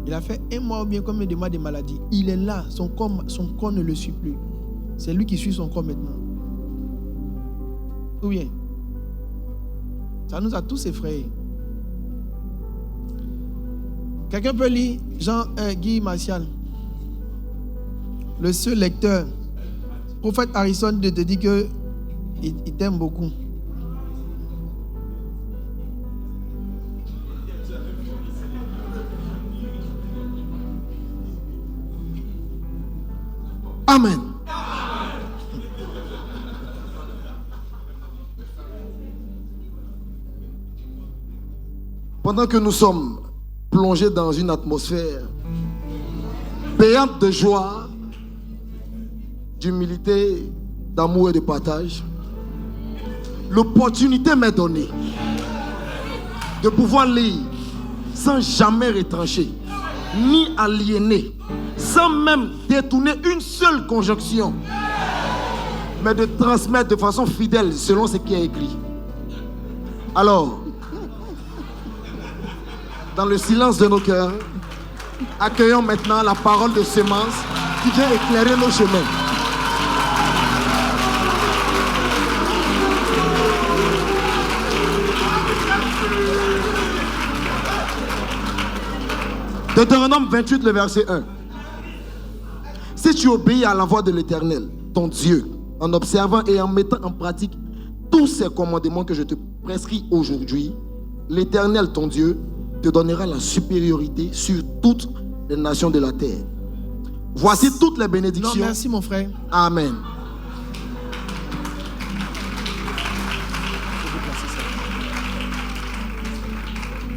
Il a fait 1 mois ou bien combien de mois de maladie. Il est là, son corps ne le suit plus. C'est lui qui suit son corps maintenant. Ou bien, ça nous a tous effrayés. Quelqu'un peut lire Guy Martial, le seul lecteur. Prophète Harrison te dit que il t'aime beaucoup. Amen. Pendant que nous sommes plongés dans une atmosphère payante de joie, d'humilité, d'amour et de partage, l'opportunité m'est donnée de pouvoir lire sans jamais retrancher, ni aliéner, sans même détourner une seule conjonction, mais de transmettre de façon fidèle selon ce qui est écrit. Alors, dans le silence de nos cœurs, accueillons maintenant la parole de sémence qui vient éclairer nos chemins. Deutéronome 28, le verset 1. Si tu obéis à la voix de l'Éternel, ton Dieu, en observant et en mettant en pratique tous ces commandements que je te prescrit aujourd'hui, l'Éternel, ton Dieu, te donnera la supériorité sur toutes les nations de la terre. Voici toutes les bénédictions. Non, merci mon frère. Amen.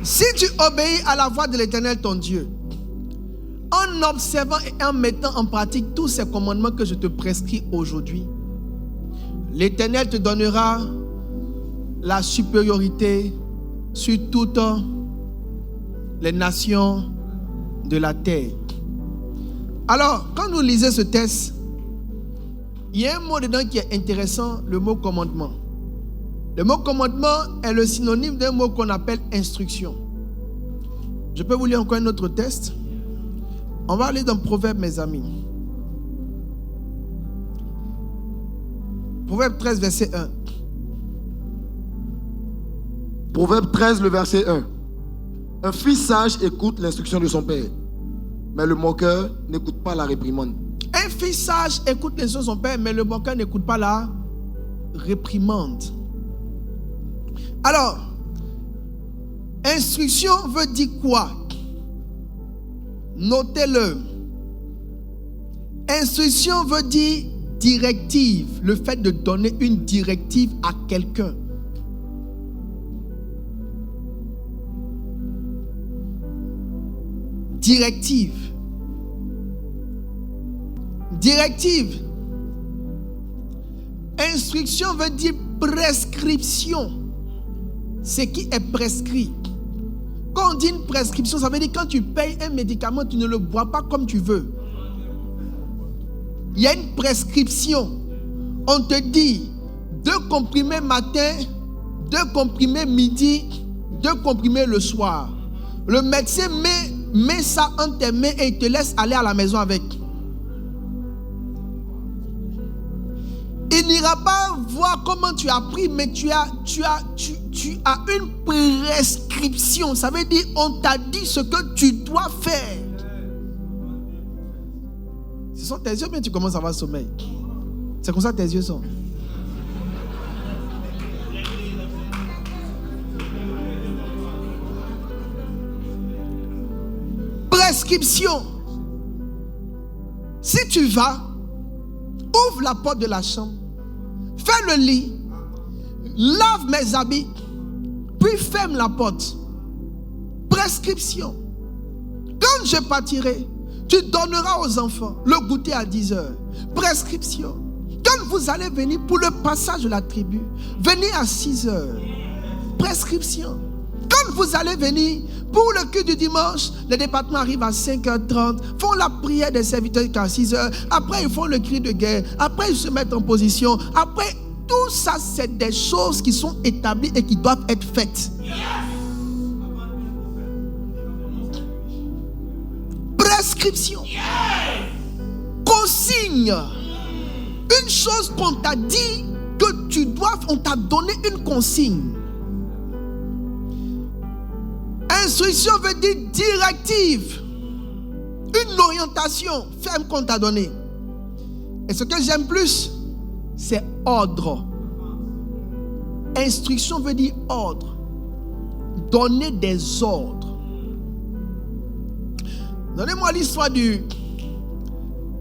Si tu obéis à la voix de l'Éternel, ton Dieu, en observant et en mettant en pratique tous ces commandements que je te prescris aujourd'hui, l'Éternel te donnera la supériorité sur toutes les nations de la terre. Alors, quand nous lisons ce texte, il y a un mot dedans qui est intéressant, le mot commandement. Le mot commandement est le synonyme d'un mot qu'on appelle instruction. Je peux vous lire encore un autre texte. On va aller dans Proverbe, mes amis. Proverbe 13, verset 1. Proverbe 13, le verset 1. Un fils sage écoute l'instruction de son père, mais le moqueur n'écoute pas la réprimande. Un fils sage écoute l'instruction de son père, mais le moqueur n'écoute pas la réprimande. Alors, instruction veut dire quoi? Notez-le. Instruction veut dire directive, le fait de donner une directive à quelqu'un. Directive. Directive. Instruction veut dire prescription. Ce qui est prescrit. Quand on dit une prescription, ça veut dire quand tu payes un médicament, tu ne le bois pas comme tu veux. Il y a une prescription. On te dit 2 comprimés matin, 2 comprimés midi, 2 comprimés le soir. Le médecin met ça entre tes mains et il te laisse aller à la maison avec. Il n'ira pas voir comment tu as pris, mais tu as une prescription. Ça veut dire on t'a dit ce que tu dois faire. Ce sont tes yeux, mais tu commences à avoir sommeil. C'est comme ça que tes yeux sont. Prescription. Si tu vas, ouvre la porte de la chambre, fais le lit, lave mes habits, puis ferme la porte. Prescription. Quand je partirai, tu donneras aux enfants le goûter à 10 heures. Prescription. Quand vous allez venir pour le passage de la tribu, venez à 6 heures. Prescription. Quand vous allez venir pour le culte du dimanche, le département arrive à 5h30, font la prière des serviteurs jusqu'à 6h. Après, ils font le cri de guerre. Après, ils se mettent en position. Après, tout ça, c'est des choses qui sont établies et qui doivent être faites. Prescription. Consigne. Une chose qu'on t'a dit que tu dois, on t'a donné une consigne. Instruction veut dire directive, une orientation ferme qu'on t'a donnée. Et ce que j'aime plus, c'est ordre. Instruction veut dire ordre, donner des ordres. Donnez-moi l'histoire du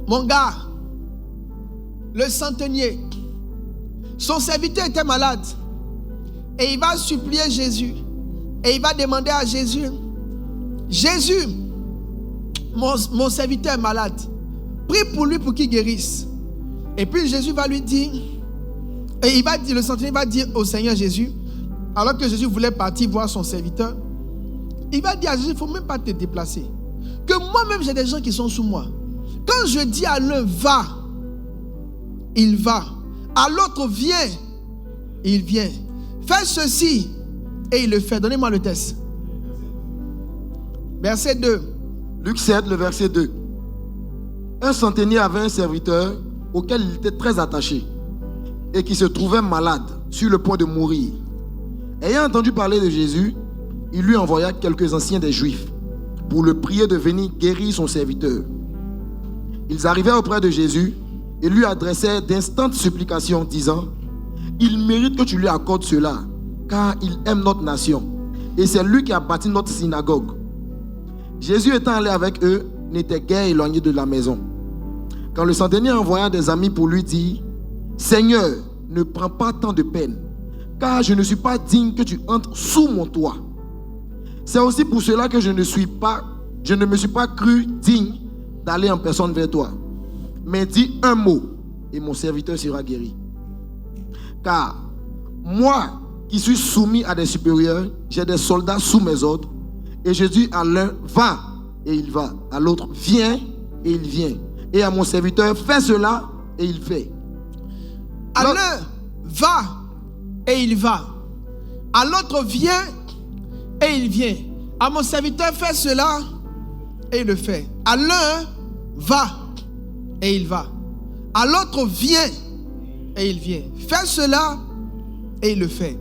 mon gars, le centenier. Son serviteur était malade et il va supplier Jésus. Et il va demander à Jésus, Jésus, mon serviteur est malade, prie pour lui pour qu'il guérisse. Et puis Jésus va lui dire, et il va dire, le centenier va dire au Seigneur Jésus, alors que Jésus voulait partir voir son serviteur, il va dire à Jésus, il ne faut même pas te déplacer. Que moi-même j'ai des gens qui sont sous moi. Quand je dis à l'un va, il va. À l'autre viens, il vient. Fais ceci. Et il le fait. Donnez-moi le texte. Verset 2. Luc 7, le verset 2. Un centenier avait un serviteur auquel il était très attaché et qui se trouvait malade, sur le point de mourir. Ayant entendu parler de Jésus, il lui envoya quelques anciens des Juifs pour le prier de venir guérir son serviteur. Ils arrivèrent auprès de Jésus et lui adressèrent d'instantes supplications, disant, « Il mérite que tu lui accordes cela, car il aime notre nation. Et c'est lui qui a bâti notre synagogue. Jésus étant allé avec eux, n'était guère éloigné de la maison. Quand le centenier envoya des amis pour lui dire, Seigneur, ne prends pas tant de peine, car je ne suis pas digne que tu entres sous mon toit. C'est aussi pour cela que je ne me suis pas cru digne d'aller en personne vers toi. Mais dis un mot et mon serviteur sera guéri. Car moi qui suis soumis à des supérieurs, j'ai des soldats sous mes ordres, et je dis à l'un, va, et il va. À l'autre, viens, et il vient. Et à mon serviteur, fais cela, et il fait. À l'un, va, et il va. À l'autre, viens, et il vient. À mon serviteur, fais cela, et il le fait. À l'un, va, et il va. À l'autre, viens, et il vient. Fais cela, et il le fait.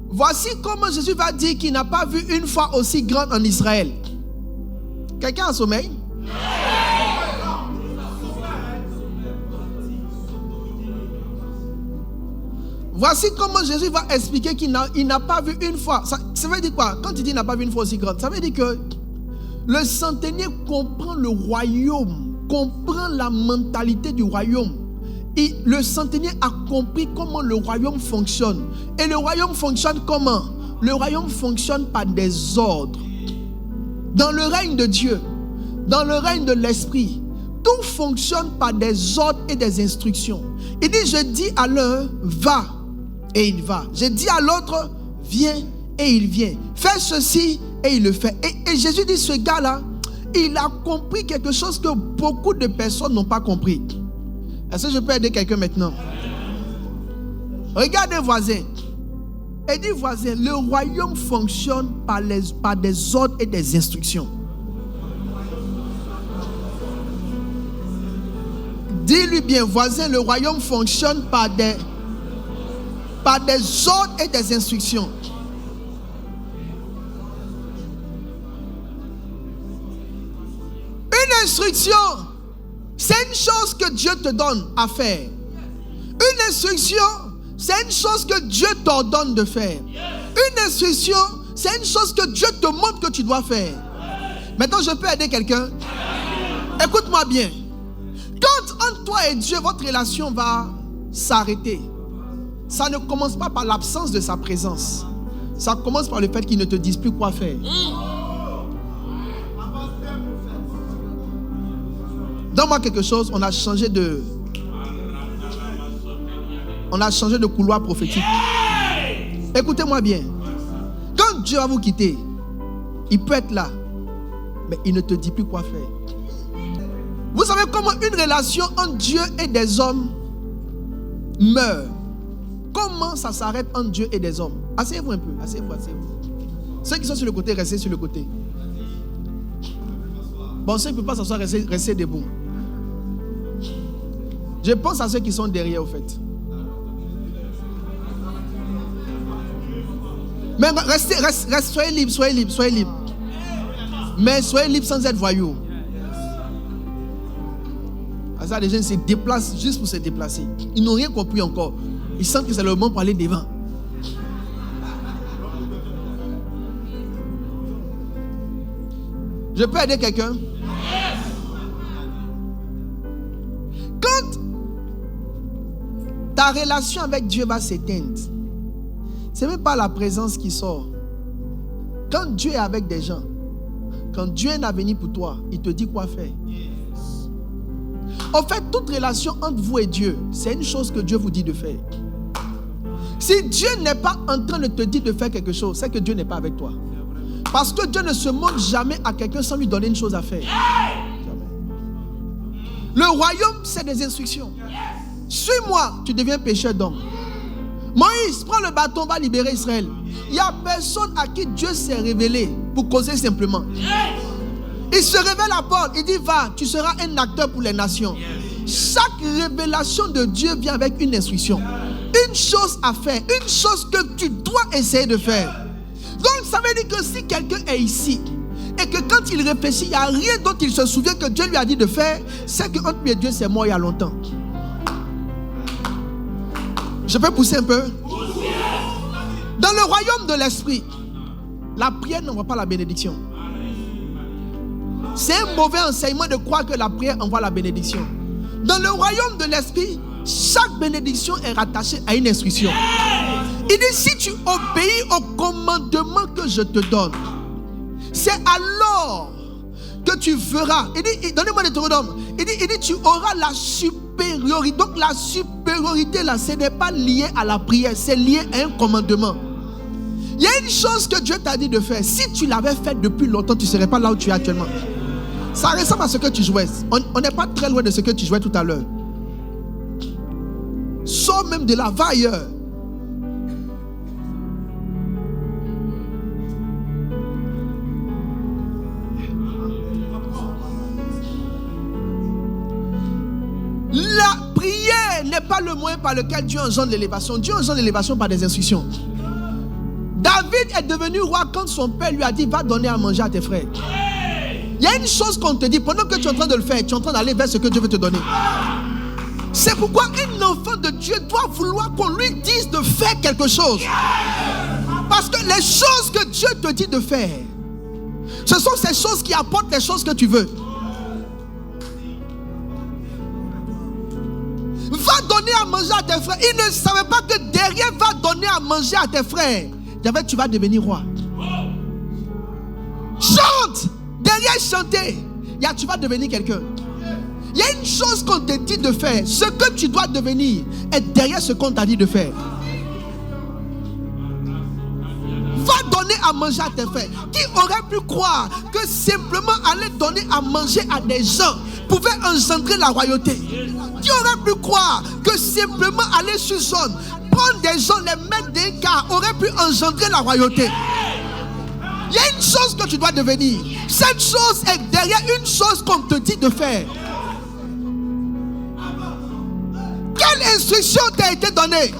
Voici comment Jésus va dire qu'il n'a pas vu une foi aussi grande en Israël. Quelqu'un a sommeil? Voici comment Jésus va expliquer qu'il n'a pas vu une foi. Ça veut dire quoi? Quand il dit qu'il n'a pas vu une foi aussi grande, ça veut dire que le centenier comprend le royaume, comprend la mentalité du royaume. Et le centenier a compris comment le royaume fonctionne. Et le royaume fonctionne comment? Le royaume fonctionne par des ordres. Dans le règne de Dieu, dans le règne de l'Esprit, tout fonctionne par des ordres et des instructions. Il dit, je dis à l'un, va, et il va. Je dis à l'autre, viens, et il vient. Fais ceci, et il le fait. Et Jésus dit, ce gars-là, il a compris quelque chose que beaucoup de personnes n'ont pas compris. Est-ce que je peux aider quelqu'un maintenant? Regarde un voisin. Et dis, voisin, le royaume fonctionne par des ordres et des instructions. Dis-lui bien, voisin, le royaume fonctionne par des ordres et des instructions. Une instruction, c'est une chose que Dieu te donne à faire. Une instruction, c'est une chose que Dieu t'ordonne de faire. Une instruction, c'est une chose que Dieu te montre que tu dois faire. Maintenant, je peux aider quelqu'un? Écoute-moi bien. Quand entre toi et Dieu, votre relation va s'arrêter, ça ne commence pas par l'absence de sa présence. Ça commence par le fait qu'il ne te dise plus quoi faire. Donne-moi quelque chose, on a changé de couloir prophétique. Écoutez-moi bien. Quand Dieu va vous quitter, il peut être là, mais il ne te dit plus quoi faire. Vous savez comment une relation entre Dieu et des hommes meurt? Comment ça s'arrête entre Dieu et des hommes? Asseyez-vous un peu, asseyez-vous. Ceux qui sont sur le côté, restez sur le côté. Bon, ceux qui ne peuvent pas s'asseoir, restez debout. Je pense à ceux qui sont derrière, au fait. Mais restez, soyez libres. Mais soyez libres sans être voyous. Ça, les gens se déplacent juste pour se déplacer. Ils n'ont rien compris encore. Ils sentent que c'est le moment pour aller devant. Je peux aider quelqu'un? Quand ta relation avec Dieu va s'éteindre, ce n'est même pas la présence qui sort. Quand Dieu est avec des gens, quand Dieu est un avenir pour toi, il te dit quoi faire. En fait, toute relation entre vous et Dieu, c'est une chose que Dieu vous dit de faire. Si Dieu n'est pas en train de te dire de faire quelque chose, c'est que Dieu n'est pas avec toi. Parce que Dieu ne se montre jamais à quelqu'un sans lui donner une chose à faire. Jamais. Le royaume, c'est des instructions. Suis-moi, tu deviens pécheur d'homme. Moïse, prends le bâton, va libérer Israël. Il n'y a personne à qui Dieu s'est révélé pour causer simplement. Il se révèle à Paul, il dit va, tu seras un acteur pour les nations. Chaque révélation de Dieu vient avec une instruction. Une chose à faire, une chose que tu dois essayer de faire. Donc ça veut dire que si quelqu'un est ici et que quand il réfléchit, il n'y a rien dont il se souvient que Dieu lui a dit de faire, c'est que entre lui et Dieu c'est mort il y a longtemps. Je peux pousser un peu? Dans le royaume de l'esprit, la prière n'envoie pas la bénédiction. C'est un mauvais enseignement de croire que la prière envoie la bénédiction. Dans le royaume de l'esprit, chaque bénédiction est rattachée à une instruction. Il dit, si tu obéis au commandement que je te donne, c'est alors que tu verras. Il dit, donnez-moi Deutéronome. Il dit, tu auras la supériorité. Donc la supériorité là, ce n'est pas lié à la prière, c'est lié à un commandement. Il y a une chose que Dieu t'a dit de faire. Si tu l'avais fait depuis longtemps, tu ne serais pas là où tu es actuellement. Ça ressemble à ce que tu jouais. On n'est pas très loin de ce que tu jouais tout à l'heure. Sors même de là, va ailleurs. La prière n'est pas le moyen par lequel Dieu engendre l'élévation. Dieu engendre l'élévation par des instructions. David est devenu roi quand son père lui a dit, va donner à manger à tes frères. Il y a une chose qu'on te dit, pendant que tu es en train de le faire, tu es en train d'aller vers ce que Dieu veut te donner. C'est pourquoi un enfant de Dieu doit vouloir qu'on lui dise de faire quelque chose. Parce que les choses que Dieu te dit de faire, ce sont ces choses qui apportent les choses que tu veux. Va donner à manger à tes frères. Il ne savait pas que derrière va donner à manger à tes frères, tu vas devenir roi. Chante. Derrière chanter, tu vas devenir quelqu'un. Il y a une chose qu'on te dit de faire. Ce que tu dois devenir est derrière ce qu'on t'a dit de faire. Va donner à manger à tes frères. Qui aurait pu croire que simplement aller donner à manger à des gens pouvait engendrer la royauté? Qui aurait pu croire que simplement aller sur zone, prendre des gens, les mettre d'un quart, aurait pu engendrer la royauté? Il y a une chose que tu dois devenir. Cette chose est derrière une chose qu'on te dit de faire. Quelle instruction t'a été donnée?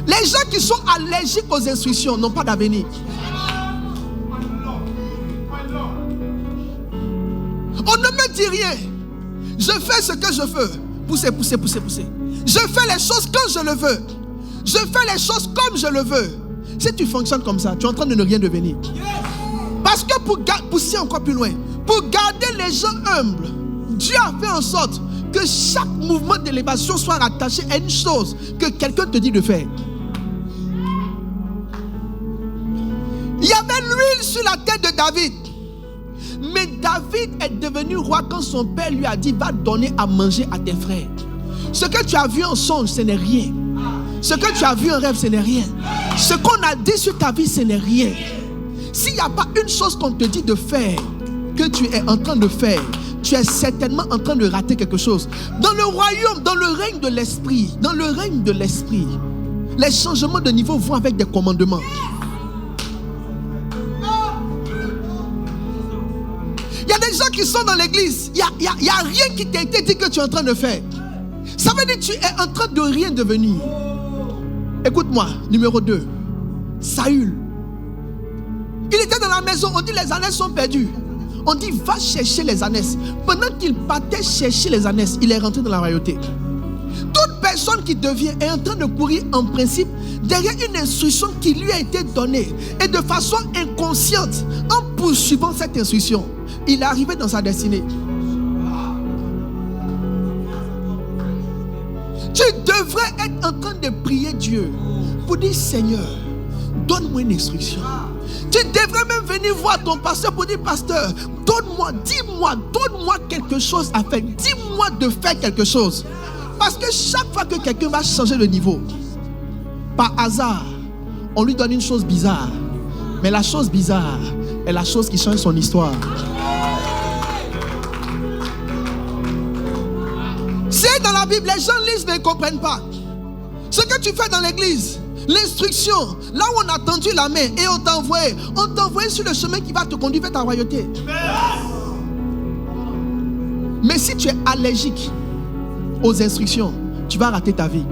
Les gens qui sont allergiques aux instructions n'ont pas d'avenir. On ne me dit rien. Je fais ce que je veux. Pousser. Je fais les choses quand je le veux. Je fais les choses comme je le veux. Si tu fonctionnes comme ça, tu es en train de ne rien devenir. Parce que pour pousser encore plus loin, pour garder les gens humbles, Dieu a fait en sorte que chaque mouvement d'élévation soit rattaché à une chose que quelqu'un te dit de faire. Il y avait l'huile sur la tête de David. Mais David est devenu roi quand son père lui a dit, va donner à manger à tes frères. Ce que tu as vu en songe, ce n'est rien. Ce que tu as vu en rêve, ce n'est rien. Ce qu'on a dit sur ta vie, ce n'est rien. S'il n'y a pas une chose qu'on te dit de faire, que tu es en train de faire, tu es certainement en train de rater quelque chose. Dans le royaume, dans le règne de l'esprit, les changements de niveau vont avec des commandements. Il y a des gens qui sont dans l'église, il n'y a rien qui t'a été dit que tu es en train de faire. Ça veut dire que tu es en train de rien devenir. Écoute-moi, numéro 2, Saül. Il était dans la maison, on dit les ânesses sont perdues. On dit va chercher les ânesses. Pendant qu'il partait chercher les ânesses, il est rentré dans la royauté. Toute personne qui devient est en train de courir en principe derrière une instruction qui lui a été donnée. Et de façon inconsciente, en poursuivant cette instruction, il est arrivé dans sa destinée. Tu devrais être en train de prier Dieu pour dire Seigneur, donne-moi une instruction. Tu devrais même venir voir ton pasteur pour dire pasteur, donne-moi quelque chose à faire. Dis-moi de faire quelque chose. Parce que chaque fois que quelqu'un va changer de niveau, par hasard, on lui donne une chose bizarre. Mais la chose bizarre est la chose qui change son histoire. C'est dans la Bible, les gens lisent mais ils ne comprennent pas. Ce que tu fais dans l'église, l'instruction, là où on a tendu la main et on t'a envoyé sur le chemin qui va te conduire vers ta royauté. Mais si tu es allergique aux instructions, tu vas rater ta vie.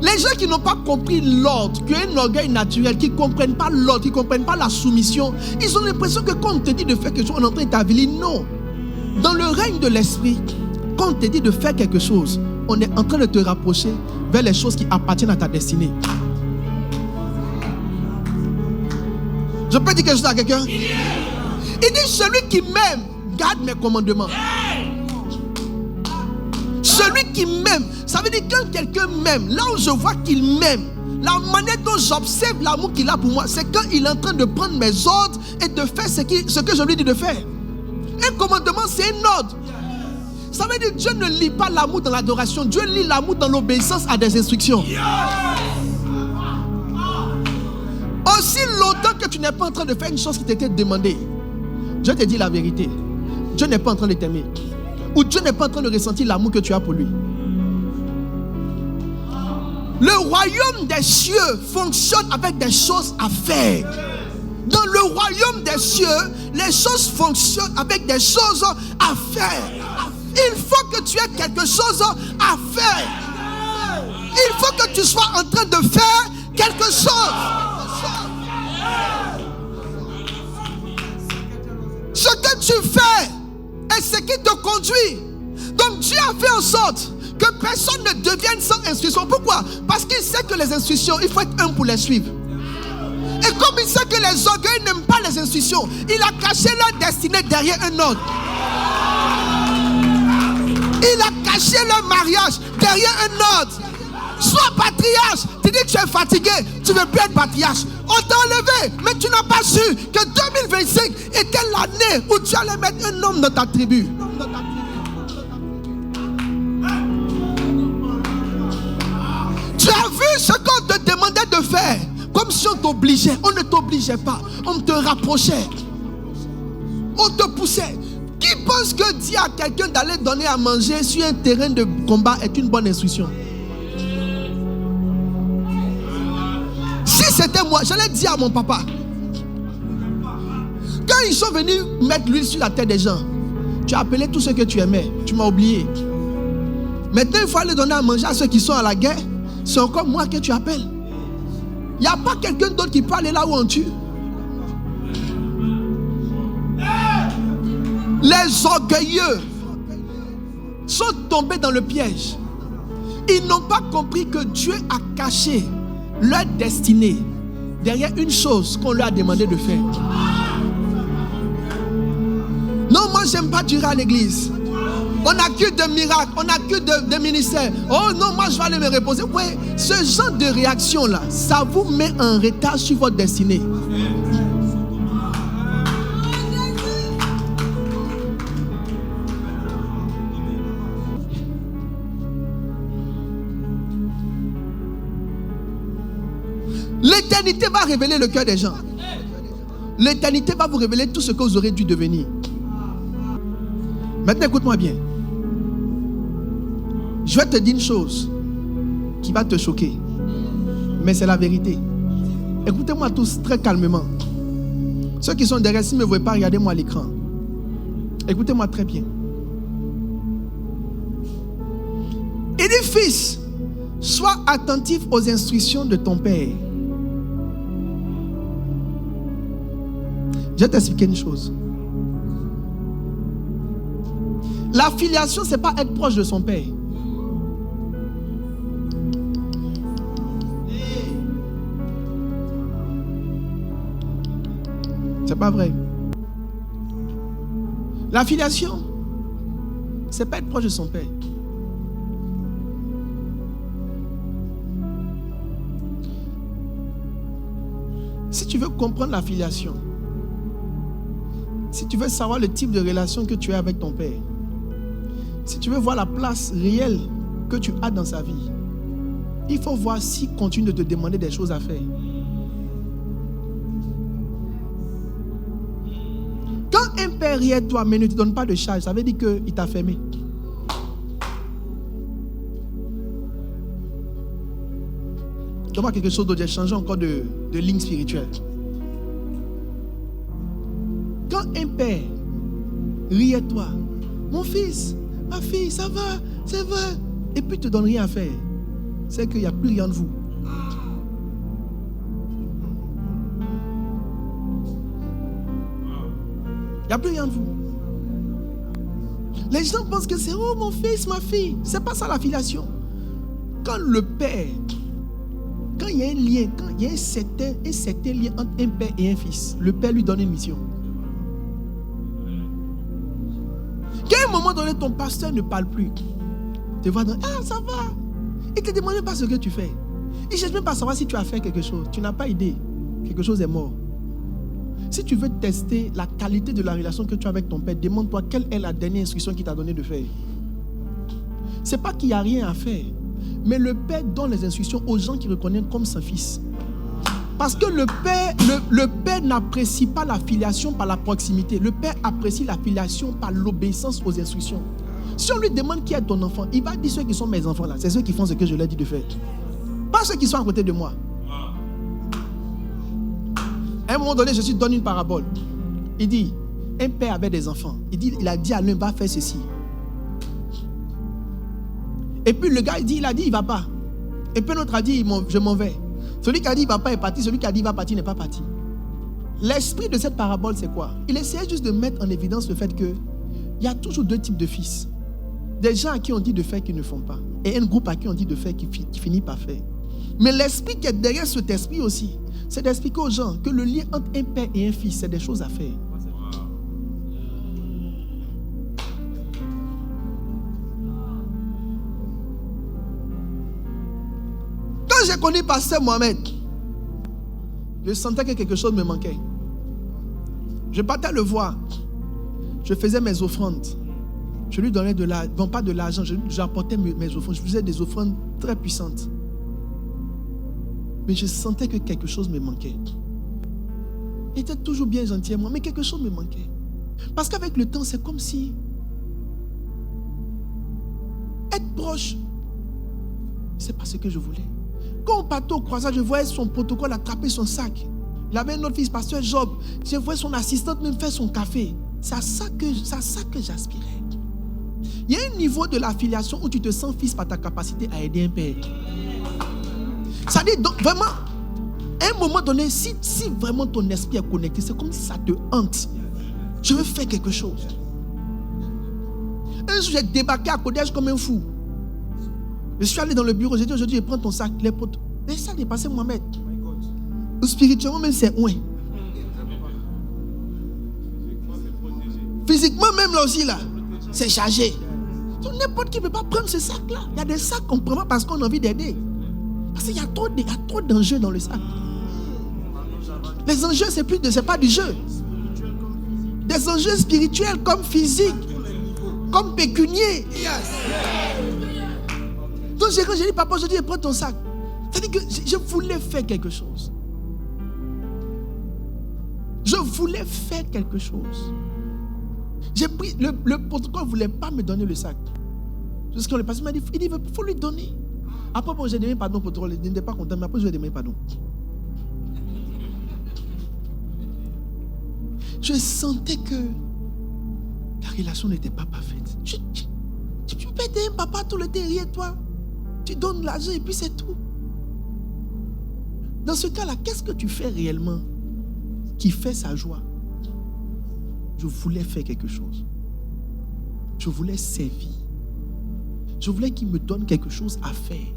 Les gens qui n'ont pas compris l'ordre, qui ont un orgueil naturel, qui ne comprennent pas l'ordre, qui ne comprennent pas la soumission, ils ont l'impression que quand on te dit de faire quelque chose, on est en train de t'avilir. Non. Dans le règne de l'esprit, quand on te dit de faire quelque chose, on est en train de te rapprocher vers les choses qui appartiennent à ta destinée. Je peux dire quelque chose à quelqu'un? Il dit, celui qui m'aime, garde mes commandements. Celui qui m'aime, ça veut dire quand quelqu'un m'aime, là où je vois qu'il m'aime, la manière dont j'observe l'amour qu'il a pour moi, c'est quand il est en train de prendre mes ordres et de faire ce que je lui dis de faire. Un commandement, c'est un ordre. Ça veut dire que Dieu ne lit pas l'amour dans l'adoration. Dieu lit l'amour dans l'obéissance à des instructions. Aussi longtemps que tu n'es pas en train de faire une chose qui t'était demandée, Dieu te dit la vérité. Dieu n'est pas en train de t'aimer. Ou Dieu n'est pas en train de ressentir l'amour que tu as pour lui. Le royaume des cieux fonctionne avec des choses à faire. Dans le royaume des cieux, les choses fonctionnent avec des choses à faire. Il faut que tu aies quelque chose à faire. Il faut que tu sois en train de faire quelque chose. Ce que tu fais est ce qui te conduit. Donc Dieu a fait en sorte que personne ne devienne sans instruction. Pourquoi? Parce qu'il sait que les instructions, il faut être un pour les suivre. Et comme il sait que les orgueils n'aiment pas les instructions, il a caché leur destinée derrière un ordre. Il a caché leur mariage derrière un ordre. Sois patriarche. Tu dis que tu es fatigué, tu ne veux plus être patriarche. On t'a enlevé, mais tu n'as pas su que 2025 était l'année où tu allais mettre un homme dans ta tribu. Tu as vu ce qu'on te demandait de faire, comme si on t'obligeait. On ne t'obligeait pas, on te rapprochait, on te poussait. Qui pense que dire à quelqu'un d'aller donner à manger sur un terrain de combat est une bonne instruction? Si c'était moi, j'allais dire à mon papa, quand ils sont venus mettre l'huile sur la tête des gens, tu as appelé tous ceux que tu aimais, tu m'as oublié. Maintenant il faut aller donner à manger à ceux qui sont à la guerre. C'est encore moi que tu appelles. Il n'y a pas quelqu'un d'autre qui peut aller là où on tue. Les orgueilleux sont tombés dans le piège. Ils n'ont pas compris que Dieu a caché leur destinée derrière une chose qu'on leur a demandé de faire. Non, moi j'aime pas durer à l'église. On n'a que de miracles, on n'a que de ministères. Oh non, moi je vais aller me reposer. Oui, ce genre de réaction là, ça vous met en retard sur votre destinée. L'éternité va révéler le cœur des gens. L'éternité va vous révéler tout ce que vous aurez dû devenir. Maintenant, écoute-moi bien. Je vais te dire une chose qui va te choquer. Mais c'est la vérité. Écoutez-moi tous très calmement. Ceux qui sont derrière, si vous ne me voyez pas, regardez-moi à l'écran. Écoutez-moi très bien. Il dit, fils, sois attentif aux instructions de ton père. Je vais t'expliquer une chose. La filiation, ce n'est pas être proche de son père. C'est pas vrai. La filiation, c'est pas être proche de son père. Si tu veux comprendre la filiation, si tu veux savoir le type de relation que tu as avec ton père, si tu veux voir la place réelle que tu as dans sa vie, il faut voir s'il continue de te demander des choses à faire. Quand un père rit à toi, mais ne te donne pas de charge, ça veut dire qu'il t'a fermé. Donne-moi quelque chose d'autre, j'ai changé encore de ligne spirituelle. Quand un père rit à toi, mon fils, ma fille, ça va, et puis il ne te donne rien à faire, c'est qu'il n'y a plus rien de vous. Il n'y a plus rien de vous. Les gens pensent que c'est oh mon fils, ma fille. C'est pas ça la filiation. Quand le père, quand il y a un lien, quand il y a un certain lien entre un père et un fils, le père lui donne une mission. Qu'à un moment donné, ton pasteur ne parle plus. Tu vois, ah ça va. Il ne te demande même pas ce que tu fais. Il ne cherche même pas à savoir si tu as fait quelque chose. Tu n'as pas idée. Quelque chose est mort. Si tu veux tester la qualité de la relation que tu as avec ton père, demande-toi quelle est la dernière instruction qu'il t'a donné de faire. Ce n'est pas qu'il n'y a rien à faire. Mais le père donne les instructions aux gens qui reconnaissent comme son fils. Parce que le père n'apprécie pas la filiation par la proximité. Le père apprécie la filiation par l'obéissance aux instructions. Si on lui demande qui est ton enfant, il va dire ceux qui sont mes enfants là. C'est ceux qui font ce que je leur dis de faire. Pas ceux qui sont à côté de moi. À un moment donné, Jésus donne une parabole. Il dit, un père avait des enfants. Il a dit à l'un, va faire ceci. Et puis le gars, il a dit, il ne va pas. Et puis l'autre a dit, je m'en vais. Celui qui a dit, il ne va pas est parti. Celui qui a dit, il va partir n'est pas parti. L'esprit de cette parabole, c'est quoi? Il essayait juste de mettre en évidence le fait qu'il y a toujours deux types de fils. Des gens à qui on dit de faire qu'ils ne font pas. Et un groupe à qui on dit de faire qui finit par faire. Mais l'esprit qui est derrière cet esprit aussi, c'est d'expliquer aux gens que le lien entre un père et un fils, c'est des choses à faire. Quand j'ai connu Pasteur Mohamed, je sentais que quelque chose me manquait. Je partais le voir. Je faisais mes offrandes. Je lui donnais pas de l'argent, j'apportais mes offrandes. Je faisais des offrandes très puissantes. Mais je sentais que quelque chose me manquait. Il était toujours bien gentil à moi, mais quelque chose me manquait. Parce qu'avec le temps, c'est comme si être proche, c'est pas ce que je voulais. Quand on partait au croisade, je voyais son protocole attraper son sac. Il avait un autre fils, Pasteur Job. Je voyais son assistante même faire son café. C'est à ça que j'aspirais. Il y a un niveau de l'affiliation où tu te sens fils par ta capacité à aider un père. Ça dit donc vraiment, à un moment donné, si vraiment ton esprit est connecté, c'est comme si ça te hante. Je veux faire quelque chose. Un jour, j'ai débarqué à Kodège comme un fou. Je suis allé dans le bureau, j'ai dit aujourd'hui, je prends ton sac, les potes. Et ça dépassé Mohamed. Spirituellement, même c'est ouin. Physiquement, même là aussi, là, c'est chargé. Donc, n'importe qui ne peut pas prendre ce sac-là. Il y a des sacs qu'on ne prend pas parce qu'on a envie d'aider. Parce qu'il y a trop d'enjeux dans le sac. Les enjeux, c'est pas du jeu. Des enjeux spirituels comme physiques, comme pécuniers. Donc quand j'ai dit, papa, aujourd'hui, prends ton sac. C'est-à-dire que je voulais faire quelque chose. Je voulais faire quelque chose. J'ai pris, le protocole ne voulait pas me donner le sac. Jusqu'à le pasteur m'a dit, il faut lui donner. Après, bon, j'ai demandé pardon pour toi, il n'était pas content, mais après, je lui ai demandé pardon. Je sentais que la relation n'était pas parfaite. Tu peux aider un papa tout le temps derrière toi. Tu donnes l'argent et puis c'est tout. Dans ce cas-là, qu'est-ce que tu fais réellement qui fait sa joie? Je voulais faire quelque chose. Je voulais servir. Je voulais qu'il me donne quelque chose à faire.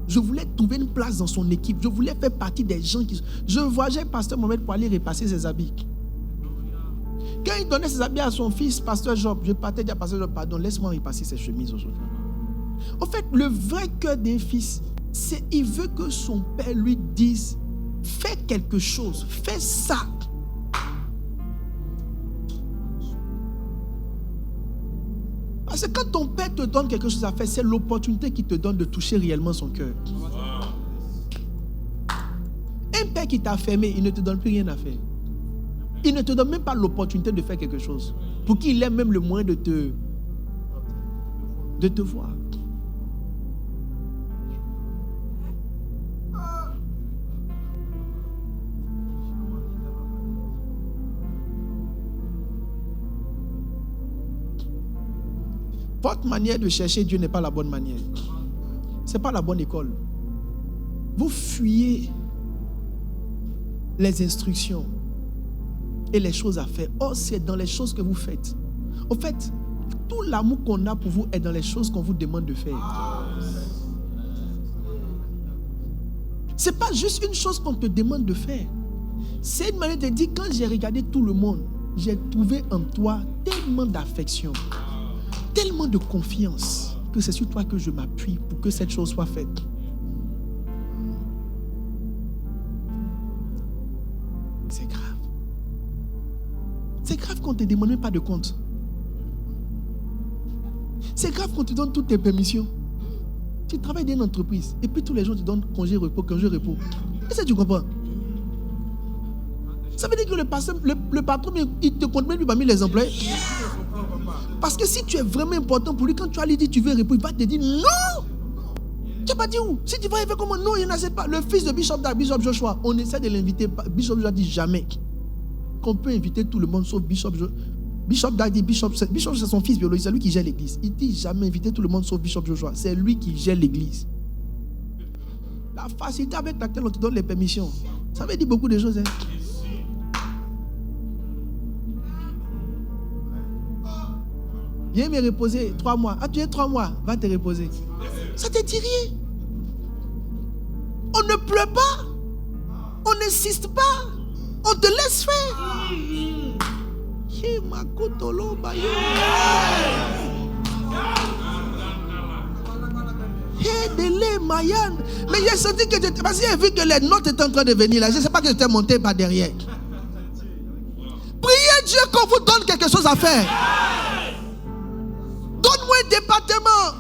Je voulais trouver une place dans son équipe. Je voulais faire partie des gens qui... Je voyageais Pasteur Mohamed pour aller repasser ses habits. Quand il donnait ses habits à son fils, Pasteur Job, je partais dire à Pasteur Job, pardon, laisse-moi repasser ses chemises aujourd'hui. En fait, le vrai cœur d'un fils, c'est qu'il veut que son père lui dise, fais quelque chose, fais ça. Parce que quand ton père te donne quelque chose à faire, c'est l'opportunité qu'il te donne de toucher réellement son cœur. Un père qui t'a fermé, il ne te donne plus rien à faire. Il ne te donne même pas l'opportunité de faire quelque chose. Pour qu'il ait même le moyen de te voir. Votre manière de chercher Dieu n'est pas la bonne manière. Ce n'est pas la bonne école. Vous fuyez les instructions et les choses à faire. Or, c'est dans les choses que vous faites. En fait, Tout l'amour qu'on a pour vous est dans les choses qu'on vous demande de faire. Ce n'est pas juste une chose qu'on te demande de faire. C'est une manière de dire, quand j'ai regardé tout le monde, j'ai trouvé en toi tellement d'affection, tellement de confiance, que c'est sur toi que je m'appuie pour que cette chose soit faite. C'est grave. C'est grave qu'on ne te demande même pas de compte. C'est grave qu'on te donne toutes tes permissions. Tu travailles dans une entreprise et puis tous les jours tu donnes congé, repos, congé, repos. Est-ce que tu comprends? Ça veut dire que le patron, il te compte même plus parmi les employés. Parce que si tu es vraiment important pour lui, quand tu as lui dit tu veux repos, il va te dire non. Tu n'as pas dit où? Si tu vas arriver comment? Non, il n'accepte pas. Le fils de Bishop Dag, Bishop Joshua, on essaie de l'inviter. Bishop Joshua dit jamais qu'on peut inviter tout le monde sauf Bishop Joshua. Bishop Dag dit Bishop c'est son fils biologique, c'est lui qui gère l'église. Il dit jamais inviter tout le monde sauf Bishop Joshua. C'est lui qui gère l'église. La facilité avec laquelle on te donne les permissions, ça veut dire beaucoup de choses. Hein? Viens me reposer 3 mois. Ah, tu es 3 mois, va te reposer. Ça te dit rien. On ne pleure pas. On n'insiste pas. On te laisse faire. Mais j'ai senti que j'étais. Parce que j'ai vu que les notes étaient en train de venir là. Je ne sais pas que j'étais monté par derrière. Priez Dieu qu'on vous donne quelque chose à faire. Donne-moi un département.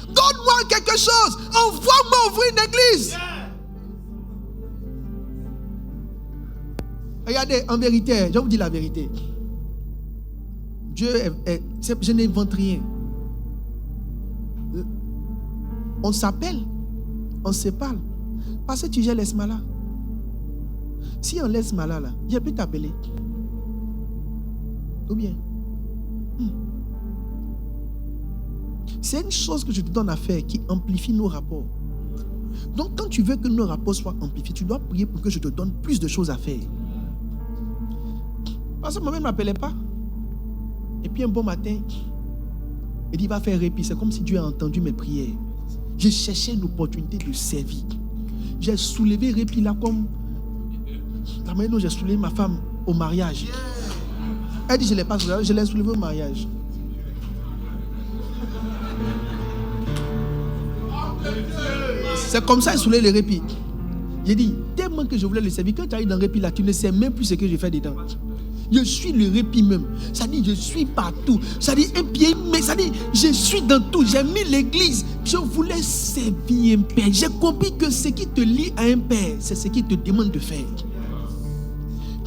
Donne-moi quelque chose. Envoie-moi ouvrir une église. Regardez, en vérité, je vous dis la vérité. Dieu je n'invente rien. On s'appelle, on se parle. Parce que tu gères l'Esmala. Si on laisse Mala là, il peut t'appeler. Ou bien. C'est une chose que je te donne à faire qui amplifie nos rapports. Donc quand tu veux que nos rapports soient amplifiés, tu dois prier pour que je te donne plus de choses à faire. Parce que moi-même ne m'appelait pas. Et puis un bon matin, il dit va faire répit. C'est comme si Dieu a entendu mes prières. J'ai cherché une opportunité de servir. J'ai soulevé répit là comme la manière dont j'ai soulevé ma femme au mariage. Elle dit je ne l'ai pas soulevé, je l'ai soulevé au mariage. C'est comme ça qu'il soulève le répit. J'ai dit, tellement que je voulais le servir, quand tu arrives dans le répit là, tu ne sais même plus ce que je fais dedans. Je suis le répit même. Ça dit, je suis partout. Ça dit, un pied, mais ça dit, je suis dans tout. J'ai mis l'église. Je voulais servir un père. J'ai compris que ce qui te lie à un père, c'est ce qu'il te demande de faire.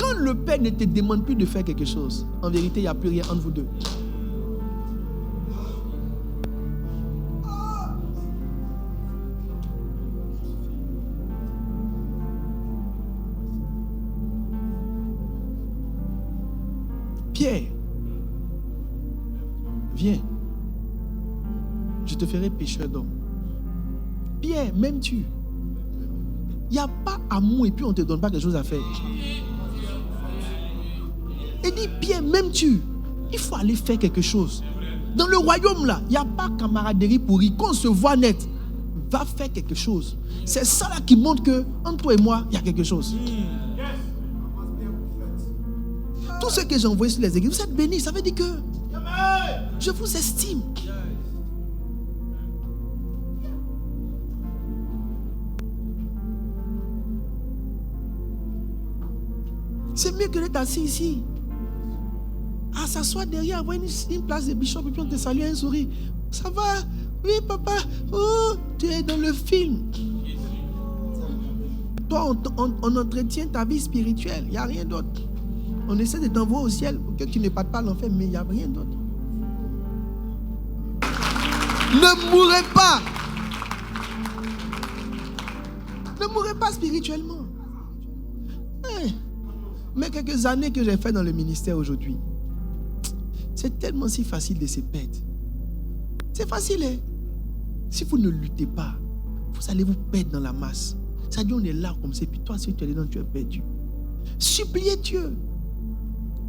Quand le père ne te demande plus de faire quelque chose, en vérité, il n'y a plus rien entre vous deux. Pierre, viens, je te ferai pécheur d'homme. Pierre, m'aimes-tu? Il n'y a pas amour et puis on ne te donne pas quelque chose à faire. Et dit, Pierre, m'aimes-tu? Il faut aller faire quelque chose. Dans le royaume là, il n'y a pas camaraderie pourrie. Qu'on se voit net, va faire quelque chose. C'est ça là qui montre que entre toi et moi, il y a quelque chose. Tout ce que j'ai envoyé sur les églises, vous êtes bénis. Ça veut dire que je vous estime. C'est mieux que d'être assis ici. À s'asseoir derrière, avoir une place de bishop et puis on te salue un sourire. Ça va? Oui, papa. Oh, tu es dans le film. Toi, on entretient ta vie spirituelle. Il n'y a rien d'autre. On essaie de t'envoyer au ciel pour que tu ne partes pas l'enfer, mais il n'y a rien d'autre. Ne mourrez pas. Ne mourrez pas spirituellement. Mais quelques années que j'ai fait dans le ministère aujourd'hui, c'est tellement si facile de se perdre. C'est facile, hein? Si vous ne luttez pas, vous allez vous perdre dans la masse. Ça dit on est là comme ça, puis toi si tu es dedans, tu es perdu. Suppliez Dieu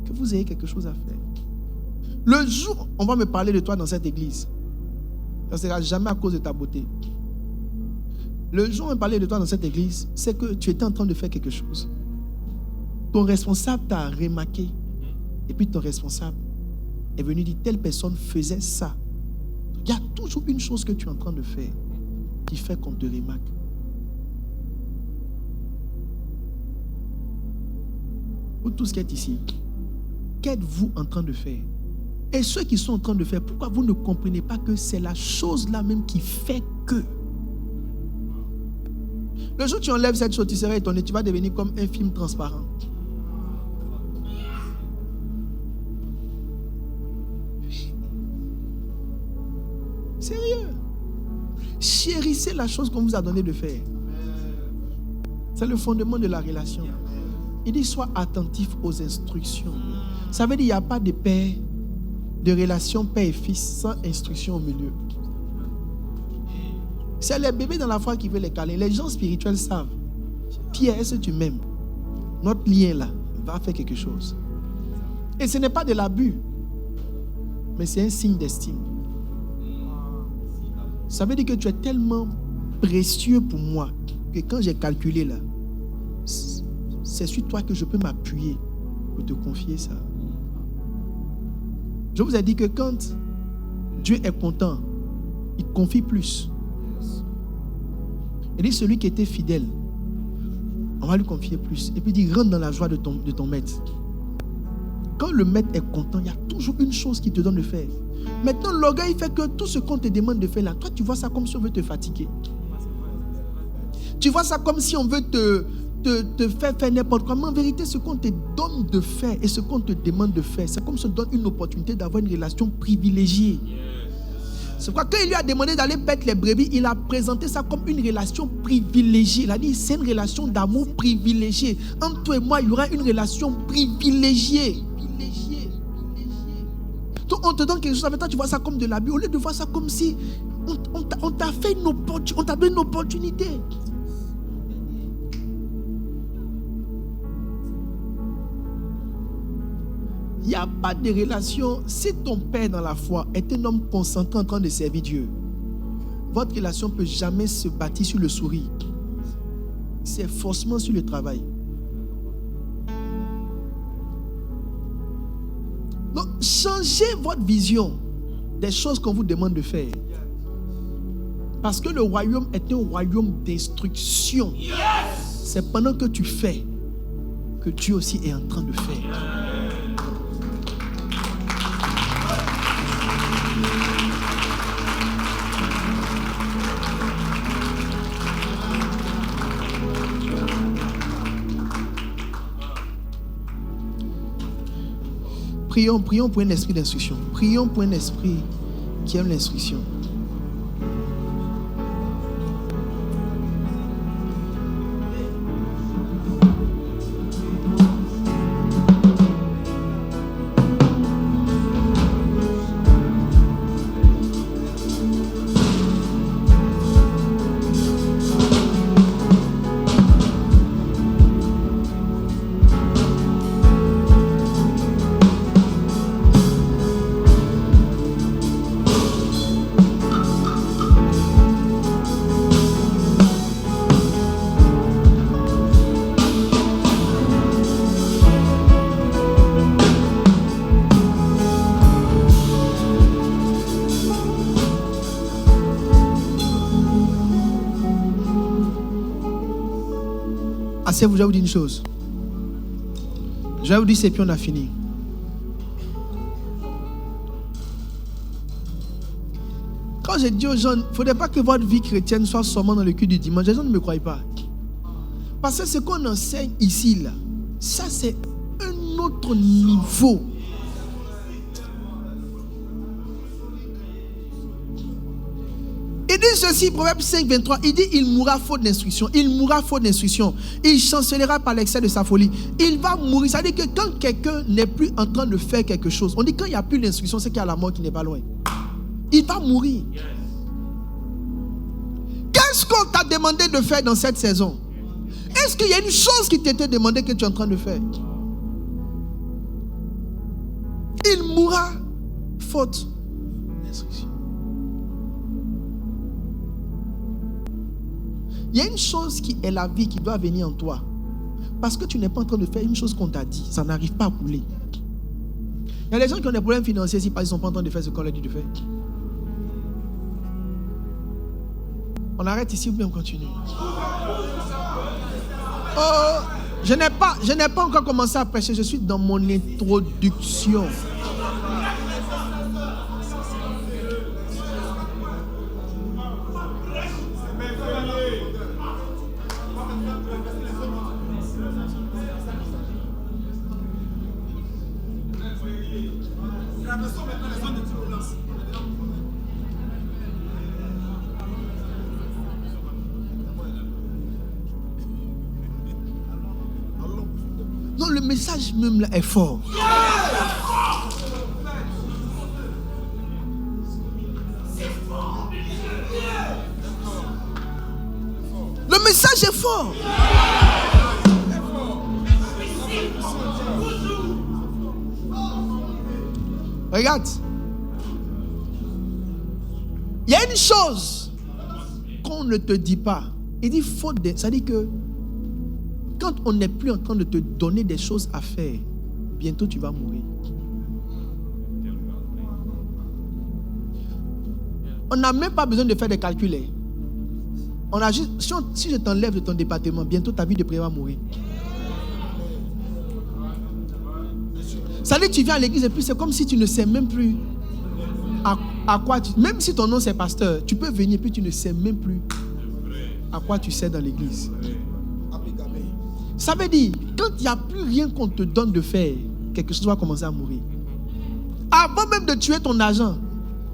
que vous ayez quelque chose à faire. Le jour où on va me parler de toi dans cette église, ça ne sera jamais à cause de ta beauté. Le jour où on va parler de toi dans cette église, c'est que tu étais en train de faire quelque chose. Ton responsable t'a remarqué. Et puis ton responsable est venu dire, telle personne faisait ça. Il y a toujours une chose que tu es en train de faire qui fait qu'on te remarque. Pour tout ce qui est ici, qu'êtes-vous en train de faire? Et ceux qui sont en train de faire, pourquoi vous ne comprenez pas que c'est la chose là même qui fait que? Le jour où tu enlèves cette chose, tu seras étonné, tu vas devenir comme un film transparent. Sérieux. Chérissez la chose qu'on vous a donné de faire. C'est le fondement de la relation. Il dit, sois attentif aux instructions. Ça veut dire qu'il n'y a pas de père, de relation père et fils sans instruction au milieu. C'est les bébés dans la foi qui veulent les câlins. Les gens spirituels savent. Pierre, est-ce que tu m'aimes? Notre lien là va faire quelque chose. Et ce n'est pas de l'abus, mais c'est un signe d'estime. Ça veut dire que tu es tellement précieux pour moi que quand j'ai calculé là, c'est sur toi que je peux m'appuyer pour te confier ça. Je vous ai dit que quand Dieu est content, il confie plus. Il dit, celui qui était fidèle, on va lui confier plus. Et puis il dit, rentre dans la joie de ton maître. Quand le maître est content, il y a toujours une chose qui te donne de faire. Maintenant, l'orgueil fait que tout ce qu'on te demande de faire là, toi tu vois ça comme si on veut te fatiguer. Tu vois ça comme si on veut te faire n'importe quoi. Mais en vérité, ce qu'on te donne de faire et ce qu'on te demande de faire, c'est comme si on te donne une opportunité d'avoir une relation privilégiée. C'est pourquoi quand il lui a demandé d'aller paître les brebis, il a présenté ça comme une relation privilégiée. Il a dit, c'est une relation d'amour privilégiée. Entre toi et moi, il y aura une relation privilégiée. Donc on te donne quelque chose avec toi, tu vois ça comme de l'abus. Au lieu de voir ça comme si on t'a fait une opportunité, on t'a donné une opportunité. Il n'y a pas de relation. Si ton père dans la foi est un homme concentré en train de servir Dieu, votre relation ne peut jamais se bâtir sur le sourire. C'est forcément sur le travail. Donc, changez votre vision des choses qu'on vous demande de faire. Parce que le royaume est un royaume d'instruction. C'est pendant que tu fais que Dieu aussi est en train de faire. Prions pour un esprit d'instruction. Prions pour un esprit qui aime l'instruction. Je vais vous dire une chose. Je vais vous dire, c'est puis on a fini. Quand j'ai dit aux gens, il ne faudrait pas que votre vie chrétienne soit seulement dans le culte du dimanche, les gens ne me croient pas. Parce que ce qu'on enseigne ici, là, ça c'est un autre niveau. Il dit ceci, Proverbe 5, 23, il dit, il mourra faute d'instruction, il mourra faute d'instruction, il chancellera par l'excès de sa folie, il va mourir. Ça veut dire que quand quelqu'un n'est plus en train de faire quelque chose, on dit quand il n'y a plus d'instruction, c'est qu'il y a la mort qui n'est pas loin. Il va mourir. Qu'est-ce qu'on t'a demandé de faire dans cette saison? Est-ce qu'il y a une chose qui t'était demandée que tu es en train de faire? Il mourra faute d'instruction. Il y a une chose qui est la vie qui doit venir en toi. Parce que tu n'es pas en train de faire une chose qu'on t'a dit. Ça n'arrive pas à couler. Il y a des gens qui ont des problèmes financiers parce qu'ils ne sont pas en train de faire ce qu'on leur dit de faire. On arrête ici ou bien on continue? Oh, je n'ai pas encore commencé à prêcher. Je suis dans mon introduction. Non, le message même là est fort. Le message est fort. Regarde. Il y a une chose qu'on ne te dit pas. Il dit faute de... Ça dit que quand on n'est plus en train de te donner des choses à faire, bientôt tu vas mourir. On n'a même pas besoin de faire des calculs. On a juste, si je t'enlève de ton département, bientôt ta vie de prière va mourir. Ça veut dire que tu viens à l'église et puis c'est comme si tu ne sais même plus à quoi tu... Même si ton nom c'est pasteur, tu peux venir et puis tu ne sais même plus à quoi tu sers dans l'église. Ça veut dire, quand il n'y a plus rien qu'on te donne de faire, quelque chose va commencer à mourir. Avant même de tuer ton argent,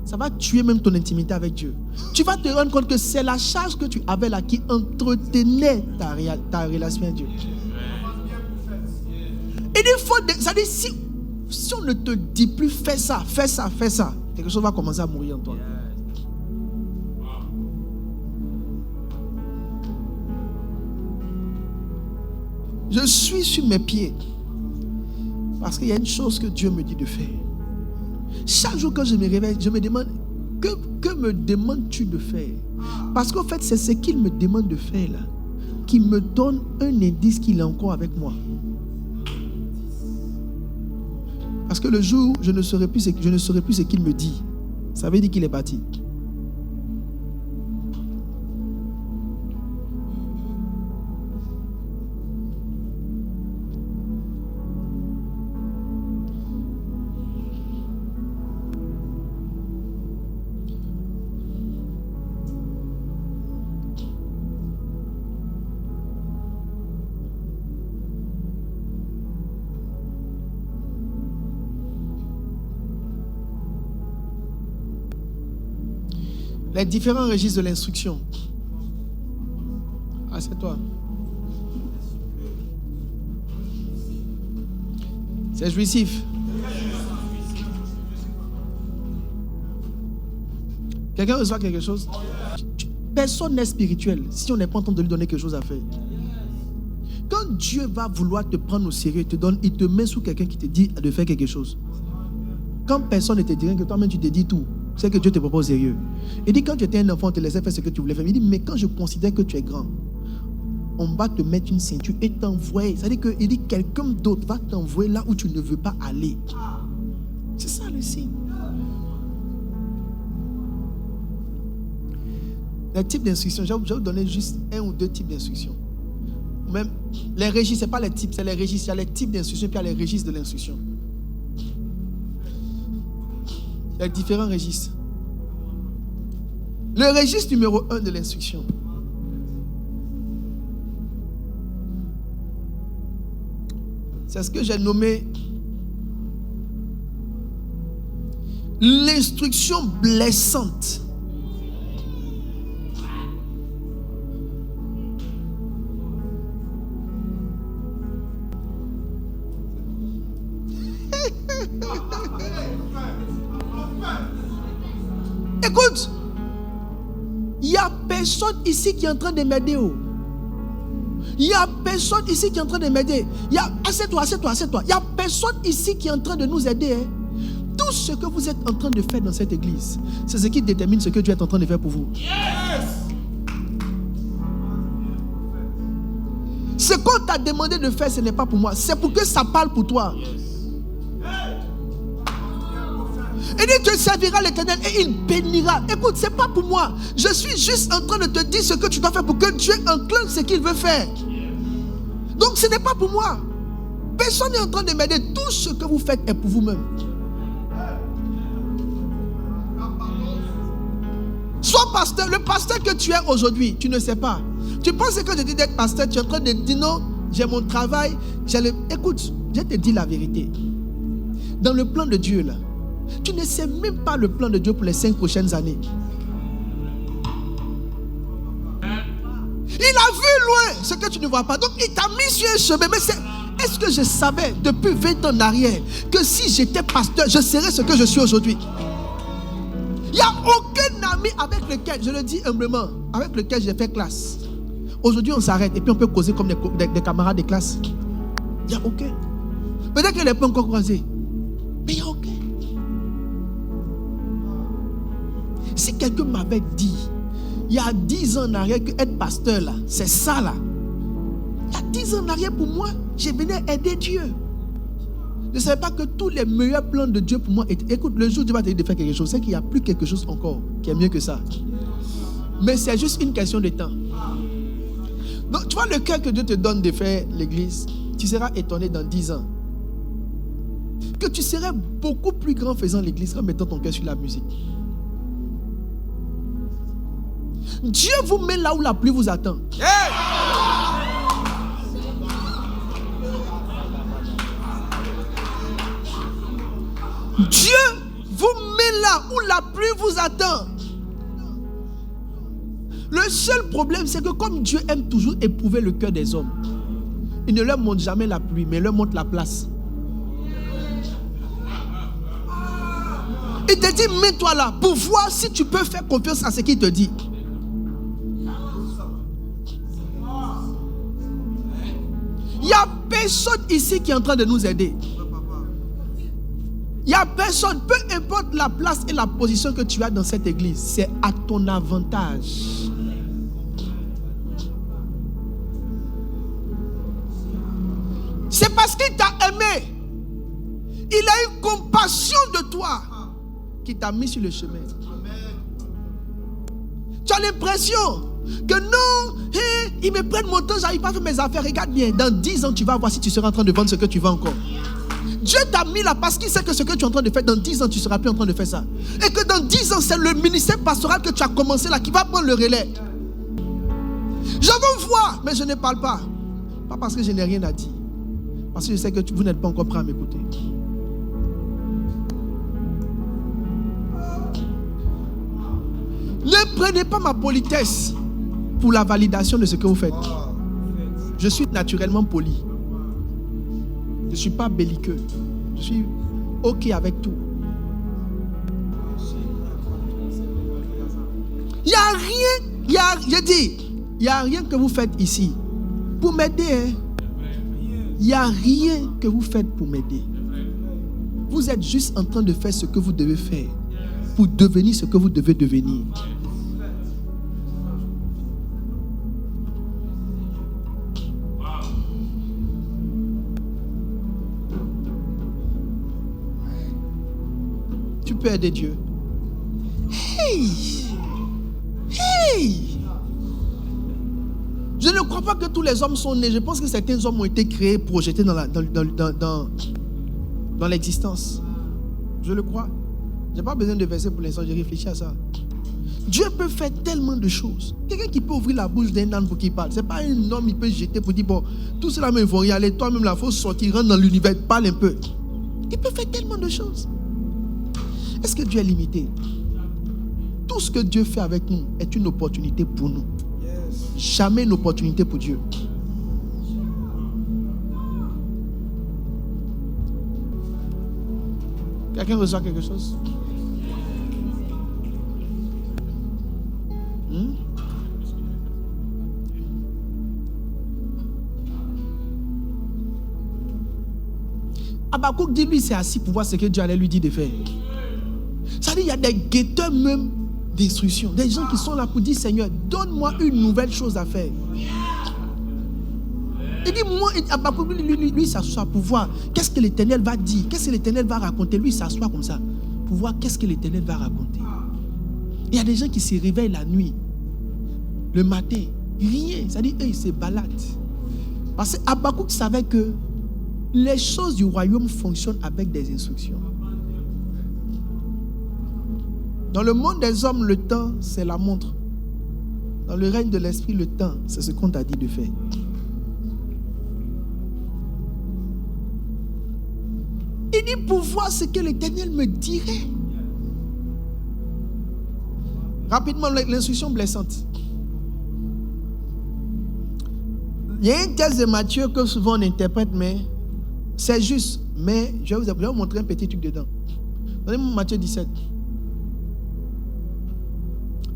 ça va tuer même ton intimité avec Dieu. Tu vas te rendre compte que c'est la charge que tu avais là qui entretenait ta relation avec Dieu. Et des fois, ça dit, si on ne te dit plus fais ça, quelque chose va commencer à mourir en toi. Je suis sur mes pieds parce qu'il y a une chose que Dieu me dit de faire. Chaque jour que je me réveille, je me demande que me demandes-tu de faire? Parce qu'en fait, c'est ce qu'il me demande de faire là qui me donne un indice qu'il est encore avec moi. Parce que le jour où je ne saurai plus ce qu'il me dit, ça veut dire qu'il est parti. Les différents registres de l'instruction. Ah, c'est toi. C'est jouissif. Quelqu'un reçoit quelque chose? Personne n'est spirituel si on n'est pas en train de lui donner quelque chose à faire. Quand Dieu va vouloir te prendre au sérieux, il te met sous quelqu'un qui te dit de faire quelque chose. Quand personne ne te dit rien, que toi-même tu te dis tout, c'est que Dieu te propose au sérieux. Il dit quand tu étais un enfant, on te laissait faire ce que tu voulais faire. Il dit mais quand je considère que tu es grand, on va te mettre une ceinture et t'envoyer. C'est-à-dire qu'il dit quelqu'un d'autre va t'envoyer là où tu ne veux pas aller. C'est ça le signe. Les types d'instructions, je vais vous donner juste un ou deux types d'instructions. Même les registres, ce n'est pas les types, c'est les registres. Il y a les types d'instructions et puis il y a les registres de l'instruction. Il y a différents registres. Le registre numéro 1 de l'instruction. C'est ce que j'ai nommé l'instruction blessante. Écoute, il n'y a personne ici qui est en train de m'aider. Il n'y a personne ici qui est en train de m'aider. Assieds-toi. Il n'y a personne ici qui est en train de nous aider. tout ce que vous êtes en train de faire dans cette église, c'est ce qui détermine ce que Dieu est en train de faire pour vous. Ce qu'on t'a demandé de faire, ce n'est pas pour moi. C'est pour que ça parle pour toi. Il dit, tu serviras l'Éternel et il bénira. Écoute, ce n'est pas pour moi. Je suis juste en train de te dire ce que tu dois faire pour que Dieu enclenche ce qu'il veut faire. Donc ce n'est pas pour moi. Personne n'est en train de m'aider. Tout ce que vous faites est pour vous-même. Sois pasteur. Le pasteur que tu es aujourd'hui, tu ne sais pas. Tu penses que je dis d'être pasteur, tu es en train de dire non, j'ai mon travail. Écoute, je te dis la vérité. Dans le plan de Dieu, là, tu ne sais même pas le plan de Dieu pour les 5 prochaines années. Il a vu loin ce que tu ne vois pas. Donc il t'a mis sur un chemin. Mais est-ce que je savais depuis 20 ans en arrière que si j'étais pasteur, je serais ce que je suis aujourd'hui? Il n'y a aucun ami avec lequel, je le dis humblement, avec lequel j'ai fait classe. Aujourd'hui on s'arrête et puis on peut causer comme des camarades de classe. Il n'y a aucun. Peut-être que les pas encore croisés. Mais il n'y a aucun. Si quelqu'un m'avait dit, il y a 10 ans en arrière, que être pasteur là, c'est ça là. Il y a 10 ans en arrière pour moi, je venais aider Dieu. Je ne savais pas que tous les meilleurs plans de Dieu pour moi étaient. Écoute, le jour où Dieu va te dire de faire quelque chose, c'est qu'il n'y a plus quelque chose encore qui est mieux que ça. Mais c'est juste une question de temps. Donc, tu vois le cœur que Dieu te donne de faire l'église, tu seras étonné dans 10 ans. Que tu serais beaucoup plus grand faisant l'église qu'en mettant ton cœur sur la musique. Dieu vous met là où la pluie vous attend. Hey! Dieu vous met là où la pluie vous attend. Le seul problème, c'est que comme Dieu aime toujours éprouver le cœur des hommes, il ne leur montre jamais la pluie, mais il leur montre la place. Il te dit, mets-toi là pour voir si tu peux faire confiance à ce qu'il te dit. Il n'y a personne ici qui est en train de nous aider. Il n'y a personne, peu importe la place et la position que tu as dans cette église, c'est à ton avantage. C'est parce qu'il t'a aimé. Il a eu compassion de toi qui t'a mis sur le chemin. Tu as l'impression que non, ils me prennent mon temps, j'arrive pas à faire mes affaires. Regarde bien, dans 10 ans, tu vas voir si tu seras en train de vendre ce que tu vends encore. Dieu t'a mis là parce qu'il sait que ce que tu es en train de faire, dans 10 ans, tu ne seras plus en train de faire ça. Et que dans 10 ans, c'est le ministère pastoral que tu as commencé là qui va prendre le relais. Je vous vois, mais je ne parle pas. Pas parce que je n'ai rien à dire. Parce que je sais que vous n'êtes pas encore prêt à m'écouter. Ne prenez pas ma politesse pour la validation de ce que vous faites. Je suis naturellement poli. Je ne suis pas belliqueux. Je suis OK avec tout. Il n'y a rien, je dis, il n'y a rien que vous faites ici pour m'aider. Hein? Il n'y a rien que vous faites pour m'aider. Vous êtes juste en train de faire ce que vous devez faire pour devenir ce que vous devez devenir. Tu peux aider Dieu. Hey! Je ne crois pas que tous les hommes sont nés. Je pense que certains hommes ont été créés, projetés dans l'existence. Je le crois. Je n'ai pas besoin de verser pour l'instant, j'ai réfléchi à ça. Dieu peut faire tellement de choses. Quelqu'un qui peut ouvrir la bouche d'un âne pour qu'il parle. Ce n'est pas un homme qui peut jeter pour dire, bon, tout cela, mais il faut y aller. Toi-même, il faut sortir, rentre dans l'univers, parle un peu. Il peut faire tellement de choses. Est-ce que Dieu est limité? Tout ce que Dieu fait avec nous est une opportunité pour nous. Jamais une opportunité pour Dieu. Quelqu'un reçoit quelque chose? Habakkuk dit, lui, c'est assis pour voir ce que Dieu allait lui dire de faire. Ça dit, il y a des guetteurs même d'instruction. Des gens qui sont là pour dire, Seigneur, donne-moi une nouvelle chose à faire. Il dit, moi, Habakkuk, lui s'assoit pour voir qu'est-ce que l'Éternel va dire, qu'est-ce que l'Éternel va raconter. Lui, il s'assoit comme ça pour voir qu'est-ce que l'Éternel va raconter. Il y a des gens qui se réveillent la nuit, le matin, rien. Ça dit, eux, ils se baladent. Parce que Habakkuk savait que les choses du royaume fonctionnent avec des instructions. Dans le monde des hommes, le temps, c'est la montre. Dans le règne de l'esprit, le temps, c'est ce qu'on t'a dit de faire. Il dit pour voir ce que l'Éternel me dirait. Rapidement, l'instruction blessante. Il y a un texte de Matthieu que souvent on interprète, mais c'est juste. Mais je vais vous montrer un petit truc dedans. Donnez-moi Matthieu 17.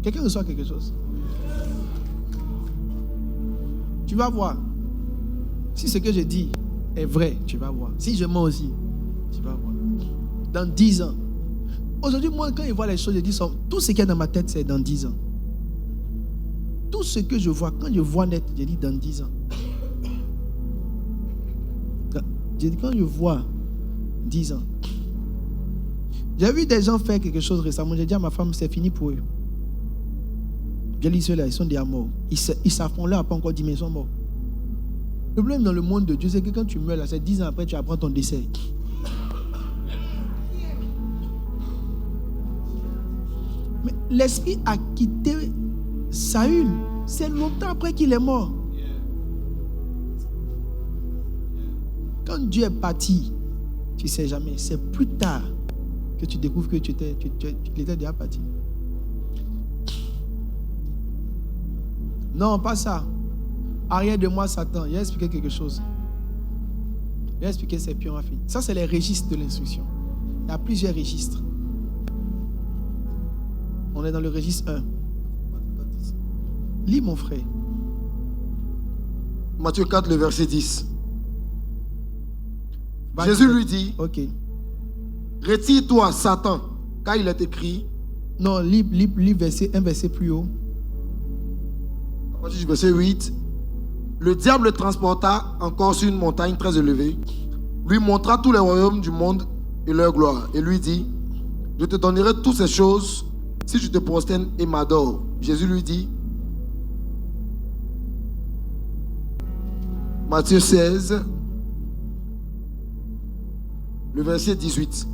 Quelqu'un reçoit quelque chose? Tu vas voir. Si ce que je dis est vrai, tu vas voir. Si je mens aussi, tu vas voir. Dans 10 ans. Aujourd'hui, moi, quand je vois les choses, je dis, tout ce qu'il y a dans ma tête, c'est dans 10 ans. Tout ce que je vois, quand je vois net, je dis dans 10 ans. Je dis quand je vois 10 ans. J'ai vu des gens faire quelque chose récemment. J'ai dit à ma femme, c'est fini pour eux. J'ai lu ceux-là, ils sont déjà morts. Ils s'affrontent là, pas encore dit, mais ils sont morts. Le problème dans le monde de Dieu, c'est que quand tu meurs là, c'est 10 ans après, tu apprends ton décès. Mais l'esprit a quitté Saül. C'est longtemps après qu'il est mort. Quand Dieu est parti, tu ne sais jamais. C'est plus tard que tu découvres que tu étais déjà parti. Non, pas ça. Arrière de moi, Satan. Il a expliqué quelque chose. Il a expliqué ses pions à fille. Ça, c'est les registres de l'instruction. Il y a plusieurs registres. On est dans le registre 1. Lis, mon frère. Matthieu 4, le verset 10. Jésus lui dit, ok. Retire-toi, Satan, car il est écrit. Non, lis un verset plus haut. À partir du verset 8. Le diable le transporta encore sur une montagne très élevée, lui montra tous les royaumes du monde et leur gloire, et lui dit, je te donnerai toutes ces choses si tu te prosternes et m'adores. Jésus lui dit, Matthieu 16, le verset 18.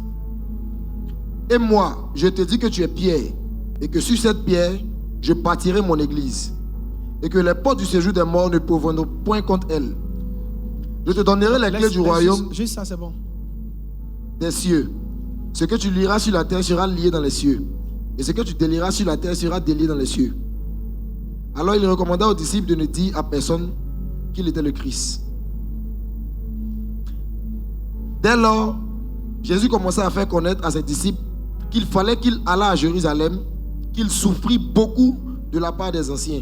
Et moi, je te dis que tu es Pierre, et que sur cette pierre, je bâtirai mon église, et que les portes du séjour des morts ne pourront point contre elle. Je te donnerai les clés du royaume. Juste ça, c'est bon. Des cieux. Ce que tu lieras sur la terre sera lié dans les cieux, et ce que tu délieras sur la terre sera délié dans les cieux. Alors il recommanda aux disciples de ne dire à personne qu'il était le Christ. Dès lors, Jésus commença à faire connaître à ses disciples qu'il fallait qu'il allât à Jérusalem, qu'il souffrit beaucoup de la part des anciens,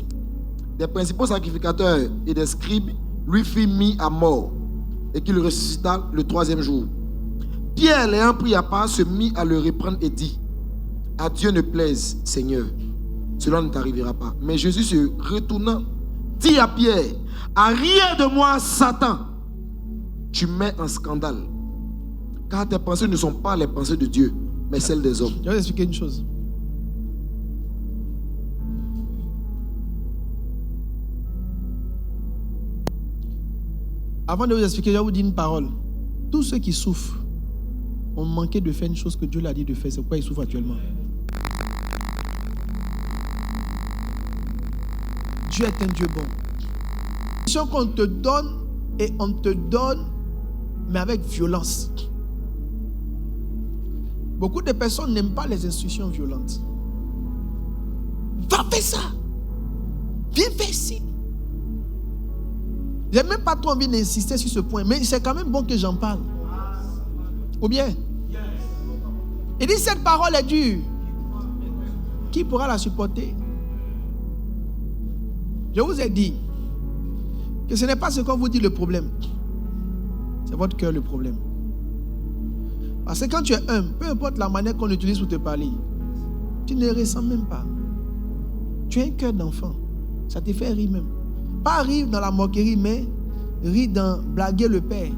des principaux sacrificateurs et des scribes, lui fut mis à mort, et qu'il ressuscita le 3e jour. Pierre, l'ayant pris à part, se mit à le reprendre et dit, à Dieu ne plaise, Seigneur, cela ne t'arrivera pas. Mais Jésus se retournant, dit à Pierre, arrière de moi, Satan, tu mets en scandale, car tes pensées ne sont pas les pensées de Dieu, mais celles des hommes. Je vais vous expliquer une chose. Avant de vous expliquer, je vais vous dire une parole. Tous ceux qui souffrent ont manqué de faire une chose que Dieu leur a dit de faire. C'est pourquoi ils souffrent actuellement. Dieu est un Dieu bon. C'est qu'on te donne et on te donne, mais avec violence. Beaucoup de personnes n'aiment pas les instructions violentes. Va faire ça. Viens faire ci. J'ai même pas trop envie d'insister sur ce point, mais c'est quand même bon que j'en parle. Ou bien? Il dit cette parole est dure. Qui pourra la supporter? Je vous ai dit que ce n'est pas ce qu'on vous dit le problème. C'est votre cœur le problème. Parce que quand tu es humble, peu importe la manière qu'on utilise pour te parler, tu ne ressens même pas. Tu as un cœur d'enfant. Ça te fait rire même. Pas rire dans la moquerie, mais rire dans blaguer le Père.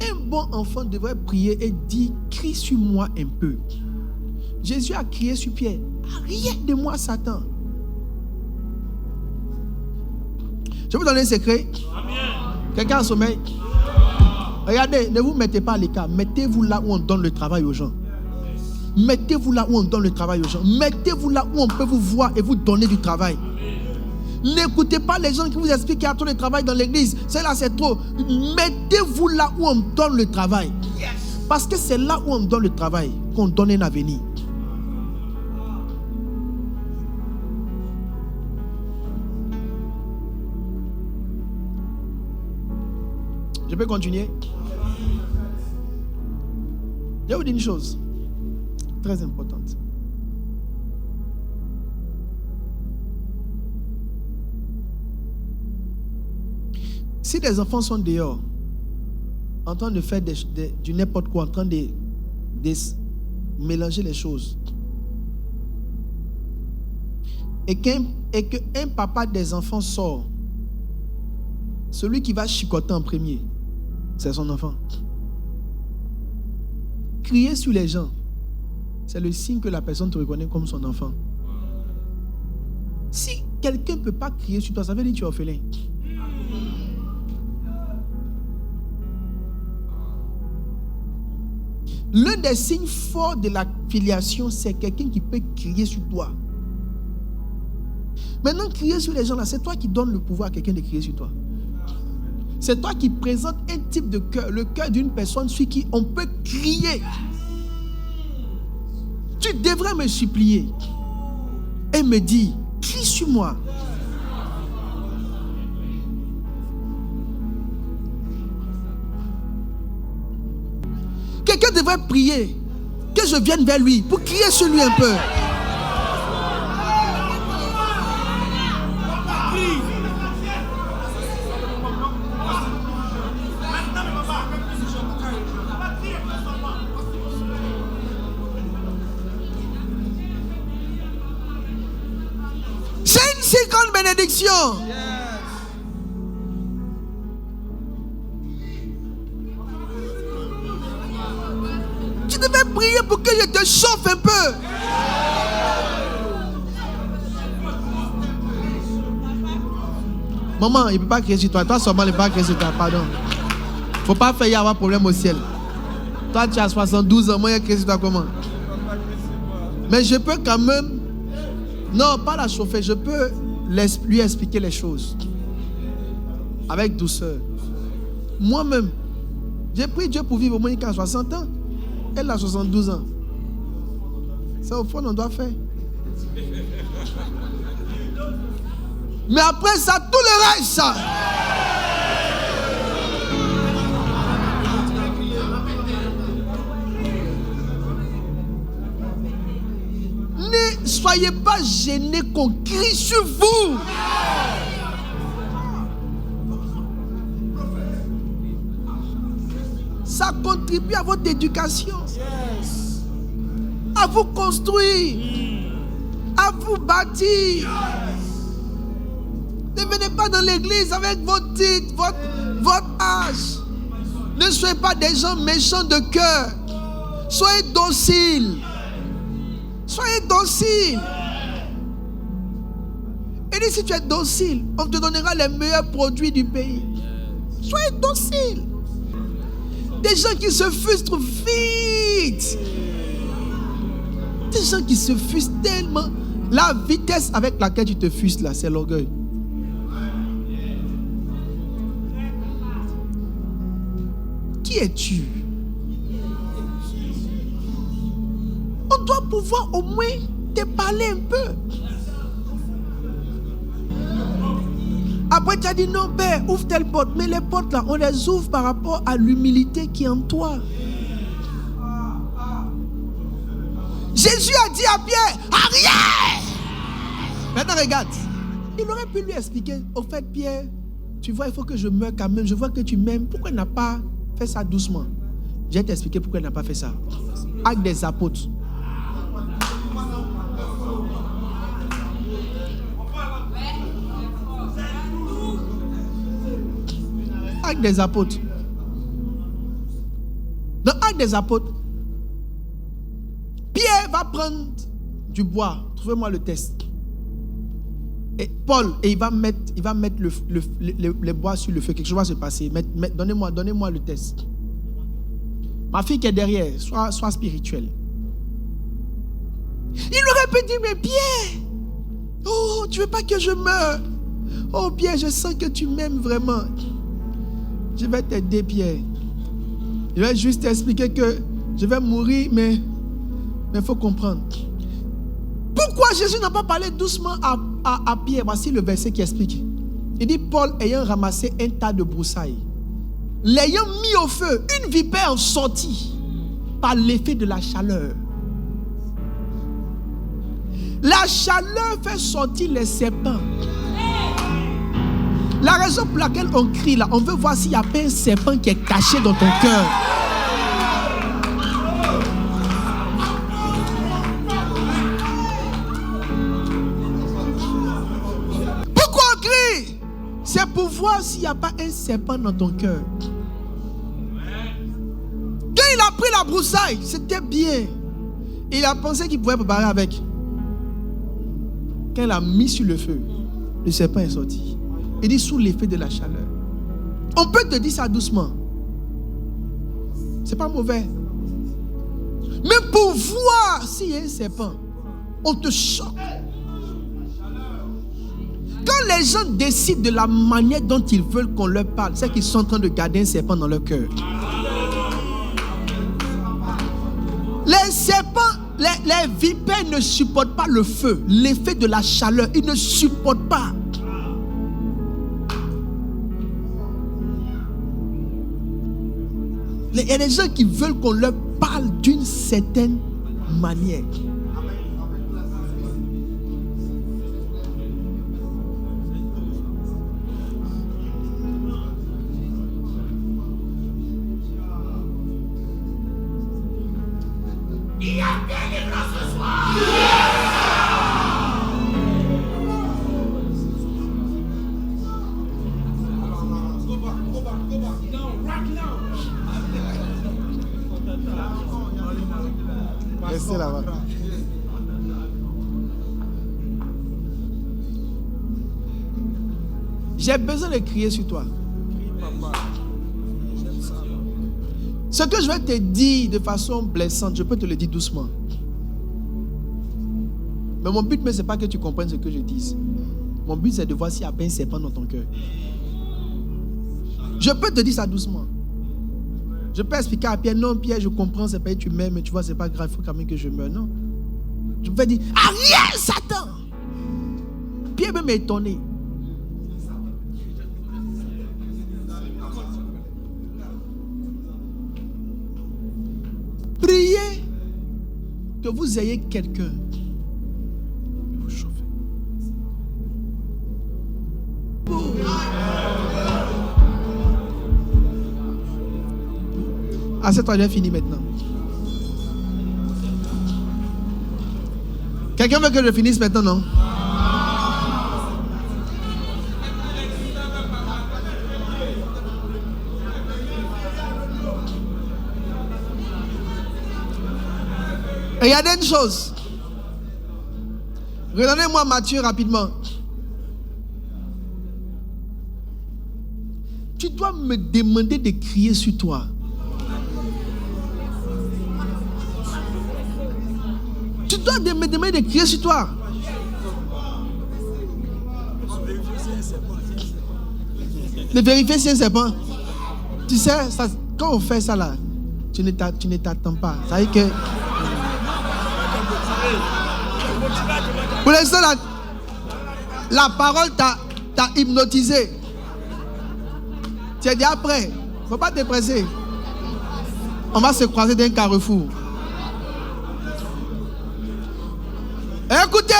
Un bon enfant devrait prier et dire, crie sur moi un peu. Jésus a crié sur Pierre, arrière de moi Satan. Je vais vous donner un secret. Quelqu'un a sommeil? Regardez, ne vous mettez pas à l'écart. Mettez-vous là où on donne le travail aux gens. Mettez-vous là où on donne le travail aux gens. Mettez-vous là où on peut vous voir et vous donner du travail. N'écoutez pas les gens qui vous expliquent qu'il y a trop de travail dans l'église. C'est là, c'est trop. Mettez-vous là où on donne le travail. Parce que c'est là où on donne le travail qu'on donne un avenir. Je peux continuer? Je vais vous dire une chose très importante. Si des enfants sont dehors, en train de faire du n'importe quoi, en train de mélanger les choses, et qu'un papa des enfants sort, celui qui va chicoter en premier, c'est son enfant. Crier sur les gens, c'est le signe que la personne te reconnaît comme son enfant. Si quelqu'un ne peut pas crier sur toi, ça veut dire que tu es orphelin. L'un des signes forts de la filiation, c'est quelqu'un qui peut crier sur toi. Maintenant, crier sur les gens là, c'est toi qui donnes le pouvoir à quelqu'un de crier sur toi. C'est toi qui présente un type de cœur, le cœur d'une personne sur qui on peut crier. Tu devrais me supplier et me dire, crie sur moi. Quelqu'un devrait prier que je vienne vers lui pour crier sur lui un peu. C'est une si grande bénédiction. Tu devais prier pour que je te chauffe un peu. Maman, il ne peut pas crier sur toi. Toi seulement, il ne peut pas crier sur toi. Pardon. Il ne faut pas faire y avoir problème au ciel. Toi, tu as 72 ans. Moi, il crier sur toi comment? Mais je peux quand même... Non, pas la chauffer. Je peux lui expliquer les choses. Avec douceur. Moi-même, j'ai prié Dieu pour vivre au moins jusqu'à 60 ans. Elle a 72 ans. C'est au fond on doit faire. Mais après ça, tout le reste, ça. Ne soyez pas gênés qu'on crie sur vous. Ça contribue à votre éducation, à vous construire, à vous bâtir. Ne venez pas dans l'église avec votre titre, votre âge. Ne soyez pas des gens méchants de cœur. Soyez dociles. Soyez dociles. Et si tu es docile, on te donnera les meilleurs produits du pays. Soyez docile. Des gens qui se frustrent vite. Des gens qui se frustrent tellement. La vitesse avec laquelle tu te frustres là, c'est l'orgueil. Qui es-tu? On doit pouvoir au moins te parler un peu. Après, tu as dit non, Père, ouvre telle porte. Mais les portes là, on les ouvre par rapport à l'humilité qui est en toi. Jésus a dit à Pierre, arrière! Maintenant, regarde. Il aurait pu lui expliquer, au fait, Pierre, tu vois, il faut que je meure quand même. Je vois que tu m'aimes. Pourquoi il n'a pas fait ça doucement? Je vais t'expliquer pourquoi il n'a pas fait ça. Actes des apôtres. Actes des apôtres. Dans Actes des apôtres, Pierre va prendre du bois. Trouvez-moi le texte. Et Paul, et il va mettre le bois sur le feu. Quelque chose va se passer. Donnez-moi le texte. Ma fille qui est derrière, sois spirituelle. Il aurait pu dire, mais Pierre, oh, tu veux pas que je meure? Oh Pierre, je sens que tu m'aimes vraiment. Je vais t'aider, Pierre. Je vais juste t'expliquer que je vais mourir, mais il faut comprendre. Pourquoi Jésus n'a pas parlé doucement à Pierre? Voici le verset qui explique. Il dit, Paul ayant ramassé un tas de broussailles, l'ayant mis au feu, une vipère sortit par l'effet de la chaleur. La chaleur fait sortir les serpents. La raison pour laquelle on crie là, on veut voir s'il n'y a pas un serpent qui est caché dans ton cœur. Pourquoi on crie? C'est pour voir s'il n'y a pas un serpent dans ton cœur. Quand il a pris la broussaille, c'était bien. Il a pensé qu'il pouvait préparer avec. Quand il a mis sur le feu, le serpent est sorti. Il dit sous l'effet de la chaleur. On peut te dire ça doucement. C'est pas mauvais. Mais pour voir s'il y a un serpent, on te choque. Quand les gens décident de la manière dont ils veulent qu'on leur parle, c'est qu'ils sont en train de garder un serpent dans leur cœur. Les serpents, les vipères ne supportent pas le feu, l'effet de la chaleur. Ils ne supportent pas. Il y a des gens qui veulent qu'on leur parle d'une certaine manière. Il y a des livres ce soir. Restez là-bas. J'ai besoin de crier sur toi. Ce que je vais te dire de façon blessante, je peux te le dire doucement. Mais mon but, ce n'est pas que tu comprennes ce que je dis. Mon but, c'est de voir s'il y a pas un serpent dans ton cœur. Je peux te dire ça doucement. Je peux expliquer à Pierre, non Pierre, je comprends, c'est pas que tu m'aimes, mais tu vois, c'est pas grave, il faut quand même que je meure. Non. Je peux dire, arrière Satan. Pierre peut m'étonner. Priez que vous ayez quelqu'un. Vous chauffez. Ah, c'est toi, j'ai fini maintenant. Quelqu'un veut que je finisse maintenant, non? Regardez une chose. Redonnez-moi Matthieu rapidement. Tu dois me demander de crier sur toi. Tu dois me demander de crier sur toi. De vérifier si c'est un serpent. Tu sais, ça, quand on fait ça là, tu ne t'attends pas. Ça veut dire que... Pour l'instant, la parole t'a hypnotisé. Tu es dit après, il ne faut pas te presser. On va se croiser dans un carrefour. Écoutez,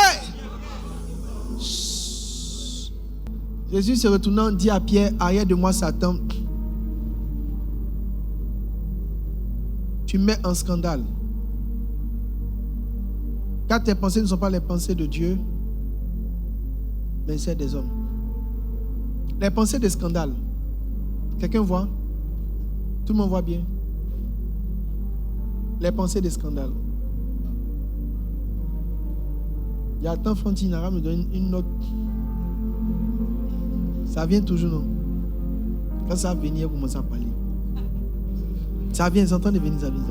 Jésus se retournant dit à Pierre, arrière de moi Satan, tu mets en scandale. Car tes pensées ne sont pas les pensées de Dieu, mais celles des hommes. Les pensées de scandale. Quelqu'un voit? Tout le monde voit bien? Les pensées de scandale. Il y a tant Fontinara me donne une note. Ça vient toujours, non? Quand ça va venir, vous commencez à parler. Ça vient, c'est en train de venir, ça vient.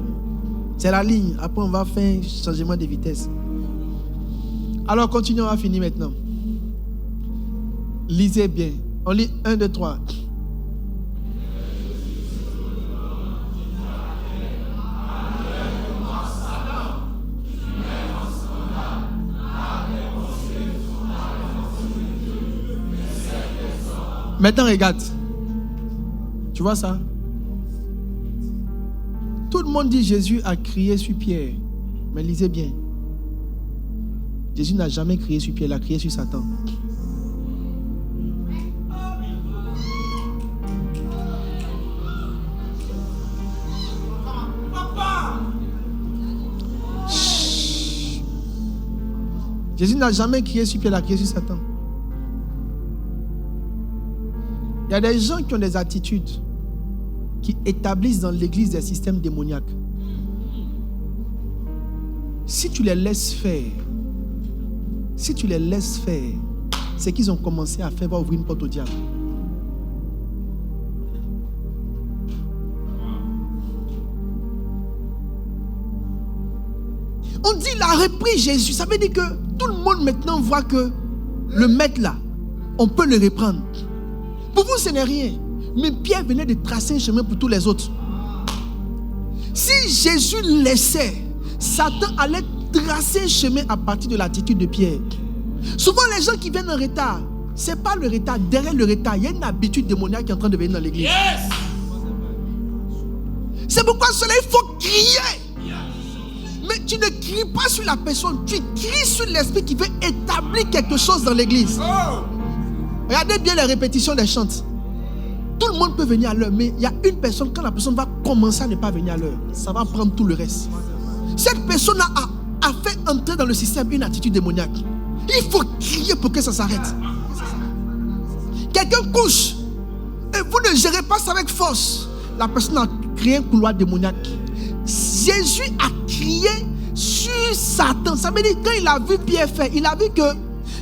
C'est la ligne. Après, on va faire un changement de vitesse. Alors, continuons, on va finir maintenant. Lisez bien. On lit 1, 2, 3. Maintenant, regarde. Tu vois ça? Tout le monde dit Jésus a crié sur Pierre. Mais lisez bien. Jésus n'a jamais crié sur Pierre, il a crié sur Satan. Chut. Jésus n'a jamais crié sur Pierre, il a crié sur Satan. Il y a des gens qui ont des attitudes qui établissent dans l'église des systèmes démoniaques. Si tu les laisses faire, c'est qu'ils ont commencé à faire, va ouvrir une porte au diable. On dit il a repris Jésus. Ça veut dire que tout le monde maintenant voit que le maître là, on peut le reprendre. Pour vous, ce n'est rien. Mais Pierre venait de tracer un chemin pour tous les autres. Si Jésus laissait, Satan allait tracer un chemin à partir de l'attitude de Pierre. Souvent, les gens qui viennent en retard, ce n'est pas le retard. Derrière le retard, il y a une habitude démoniaque qui est en train de venir dans l'église. Yes! C'est pourquoi cela, il faut crier. Mais tu ne cries pas sur la personne, tu cries sur l'esprit qui veut établir quelque chose dans l'église. Regardez bien les répétitions des chants. Tout le monde peut venir à l'heure, mais il y a une personne, quand la personne va commencer à ne pas venir à l'heure, ça va prendre tout le reste. Cette personne a fait entrer dans le système une attitude démoniaque. Il faut crier pour que ça s'arrête. Quelqu'un couche et vous ne gérez pas ça avec force. La personne a créé un couloir démoniaque. Jésus a crié sur Satan. Ça veut dire quand il a vu Pierre faire, il a vu que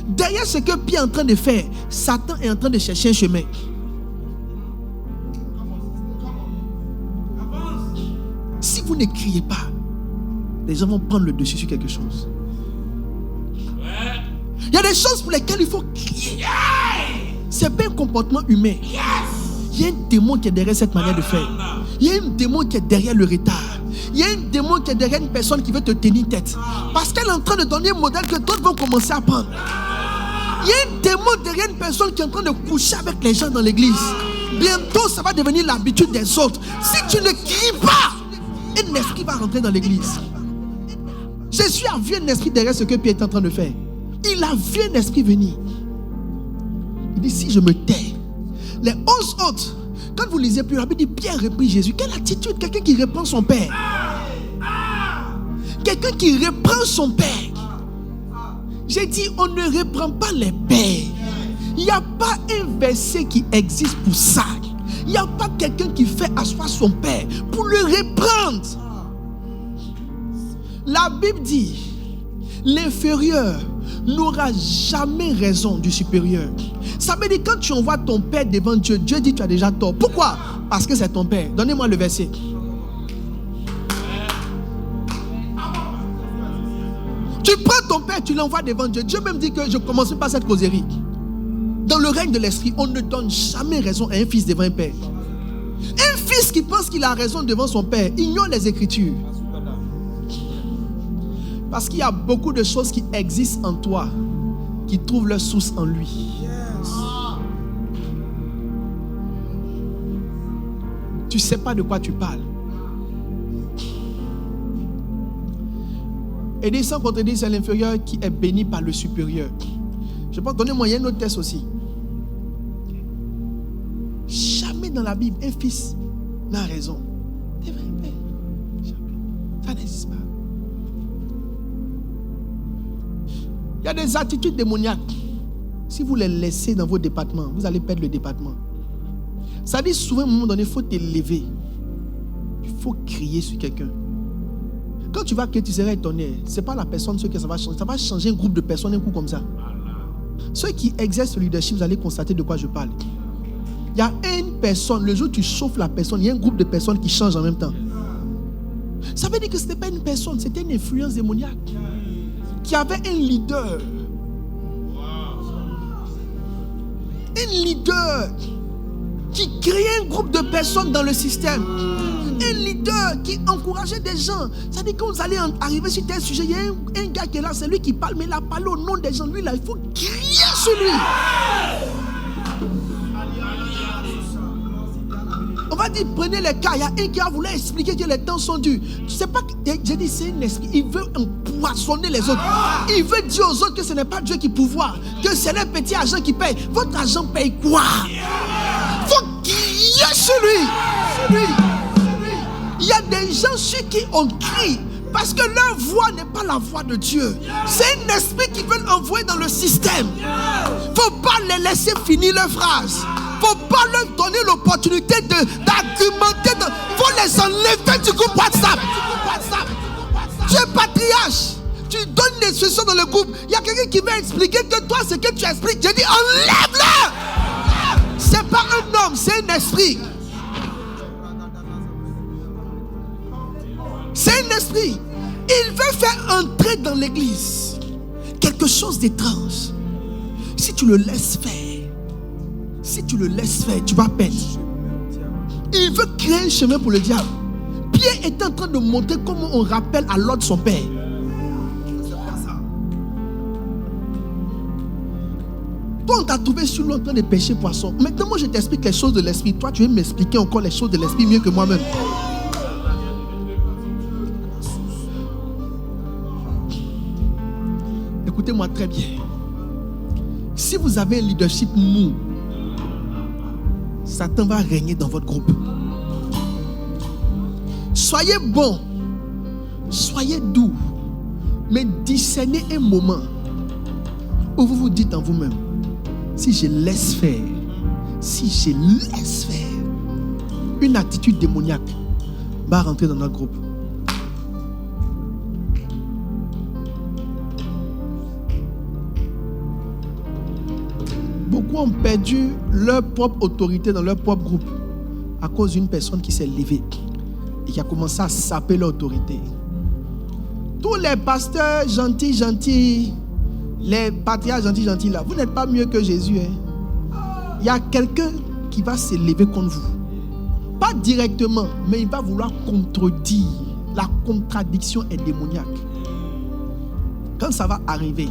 derrière ce que Pierre est en train de faire, Satan est en train de chercher un chemin. Si vous ne criez pas, les gens vont prendre le dessus sur quelque chose. Il y a des choses pour lesquelles il faut crier. C'est pas un comportement humain. Il y a un démon qui est derrière cette manière de faire. Il y a un démon qui est derrière le retard. Il y a un démon qui est derrière une personne qui veut te tenir tête. Parce qu'elle est en train de donner un modèle que d'autres vont commencer à prendre. Il y a un démon derrière une personne qui est en train de coucher avec les gens dans l'église. Bientôt, ça va devenir l'habitude des autres. Si tu ne cries pas, un esprit va rentrer dans l'église. Jésus a vu un esprit derrière ce que Pierre est en train de faire. Il a vu un esprit venir. Il dit, si je me tais, les 11 autres, quand vous lisez plus rapide, il dit, Pierre reprit Jésus. Quelle attitude? Quelqu'un qui reprend son père. Quelqu'un qui reprend son père. J'ai dit, on ne reprend pas les pères. Il n'y a pas un verset qui existe pour ça. Il n'y a pas quelqu'un qui fait asseoir son père pour le reprendre. La Bible dit, l'inférieur n'aura jamais raison du supérieur. Ça veut dire quand tu envoies ton père devant Dieu, Dieu dit tu as déjà tort. Pourquoi? Parce que c'est ton père. Donnez-moi le verset. Tu prends ton père, tu l'envoies devant Dieu. Dieu même dit que je commence par cette causerie. Dans le règne de l'esprit, on ne donne jamais raison à un fils devant un père. Un fils qui pense qu'il a raison devant son père ignore les Écritures. Parce qu'il y a beaucoup de choses qui existent en toi qui trouvent leur source en lui. Yes. Tu ne sais pas de quoi tu parles. Et dit sans contredire, c'est l'inférieur qui est béni par le supérieur. Je pense, donnez-moi un autre test aussi. dans la Bible, un fils n'a raison. C'est vrai, mais jamais. Ça n'existe pas. Il y a des attitudes démoniaques. Si vous les laissez dans vos départements, vous allez perdre le département. Ça dit souvent, à un moment donné, il faut t'élever. Il faut crier sur quelqu'un. Quand tu vas crier, tu seras étonné. Ce n'est pas la personne ce que ça va changer. Ça va changer un groupe de personnes un coup comme ça. Ceux qui exercent le leadership, vous allez constater de quoi je parle. Il y a une personne, le jour où tu chauffes la personne, il y a un groupe de personnes qui changent en même temps. Ça veut dire que ce n'était pas une personne, c'était une influence démoniaque. Qui avait un leader. Un leader qui créait un groupe de personnes dans le système. Un leader qui encourageait des gens. Ça veut dire que quand vous allez arriver sur tel sujet, il y a un gars qui est là, c'est lui qui parle, mais il a parlé au nom des gens. Lui, là, il faut crier sur lui. On va dire, prenez les cas. Il y a un qui a voulu expliquer que les temps sont durs. Tu sais pas, j'ai dit, c'est un esprit. Il veut empoisonner les autres. Il veut dire aux autres que ce n'est pas Dieu qui pourvoit, que c'est le petit argent qui paye. Votre argent paye quoi? Il faut crier sur lui. Il y a des gens sur qui on crie parce que leur voix n'est pas la voix de Dieu. C'est un esprit qui veut envoyer dans le système. Il ne faut pas les laisser finir leur phrase. Il ne faut pas leur donner l'opportunité d'argumenter. Il faut les enlever du groupe WhatsApp. Tu es patriarche. Tu donnes des instructions dans le groupe. Il y a quelqu'un qui va expliquer que toi, ce que tu expliques. J'ai dit, enlève-le. Ce n'est pas un homme, c'est un esprit. C'est un esprit. Il veut faire entrer dans l'église quelque chose d'étrange. Si tu le laisses faire, tu vas perdre. Il veut créer un chemin pour le diable. Pierre est en train de montrer comment on rappelle à l'ordre son père. Toi, on t'a trouvé sur l'eau en train de pêcher poisson. Maintenant, moi, je t'explique les choses de l'esprit. Toi, tu veux m'expliquer encore les choses de l'esprit mieux que moi-même. Écoutez-moi très bien. Si vous avez un leadership mou, Satan va régner dans votre groupe. Soyez bon, soyez doux, mais discernez un moment où vous vous dites en vous-même, si je laisse faire, une attitude démoniaque va rentrer dans notre groupe. Beaucoup ont perdu leur propre autorité dans leur propre groupe à cause d'une personne qui s'est levée et qui a commencé à saper l'autorité. Tous les pasteurs gentils, les patriarches gentils là, vous n'êtes pas mieux que Jésus. Il y a quelqu'un qui va se lever contre vous. Pas directement, mais il va vouloir contredire. La contradiction est démoniaque. Quand ça va arriver,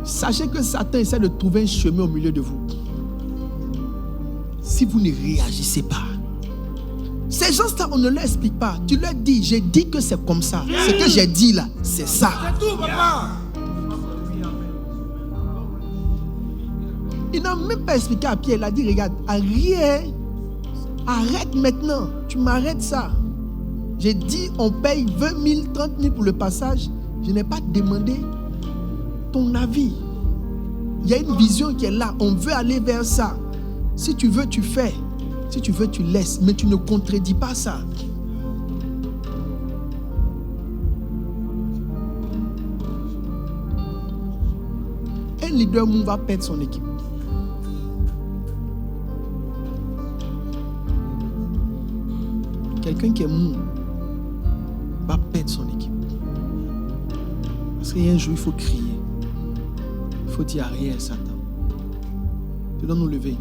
sachez que Satan essaie de trouver un chemin au milieu de vous. Si vous ne réagissez pas, ces gens-là, on ne leur explique pas. Tu leur dis, j'ai dit que c'est comme ça. Ce que j'ai dit là, c'est ça. C'est tout, papa. Il n'a même pas expliqué à Pierre. Il a dit, regarde, arrête maintenant. Tu m'arrêtes ça. J'ai dit, on paye 20 000, 30 000 pour le passage. Je n'ai pas demandé ton avis. Il y a une vision qui est là. On veut aller vers ça. Si tu veux, tu fais. Si tu veux, tu laisses. Mais tu ne contredis pas ça. Un leader mou va perdre son équipe. Quelqu'un qui est mou va perdre son équipe. Parce qu'un jour, il faut crier. Il faut dire arrière, Satan. Tu dois nous lever.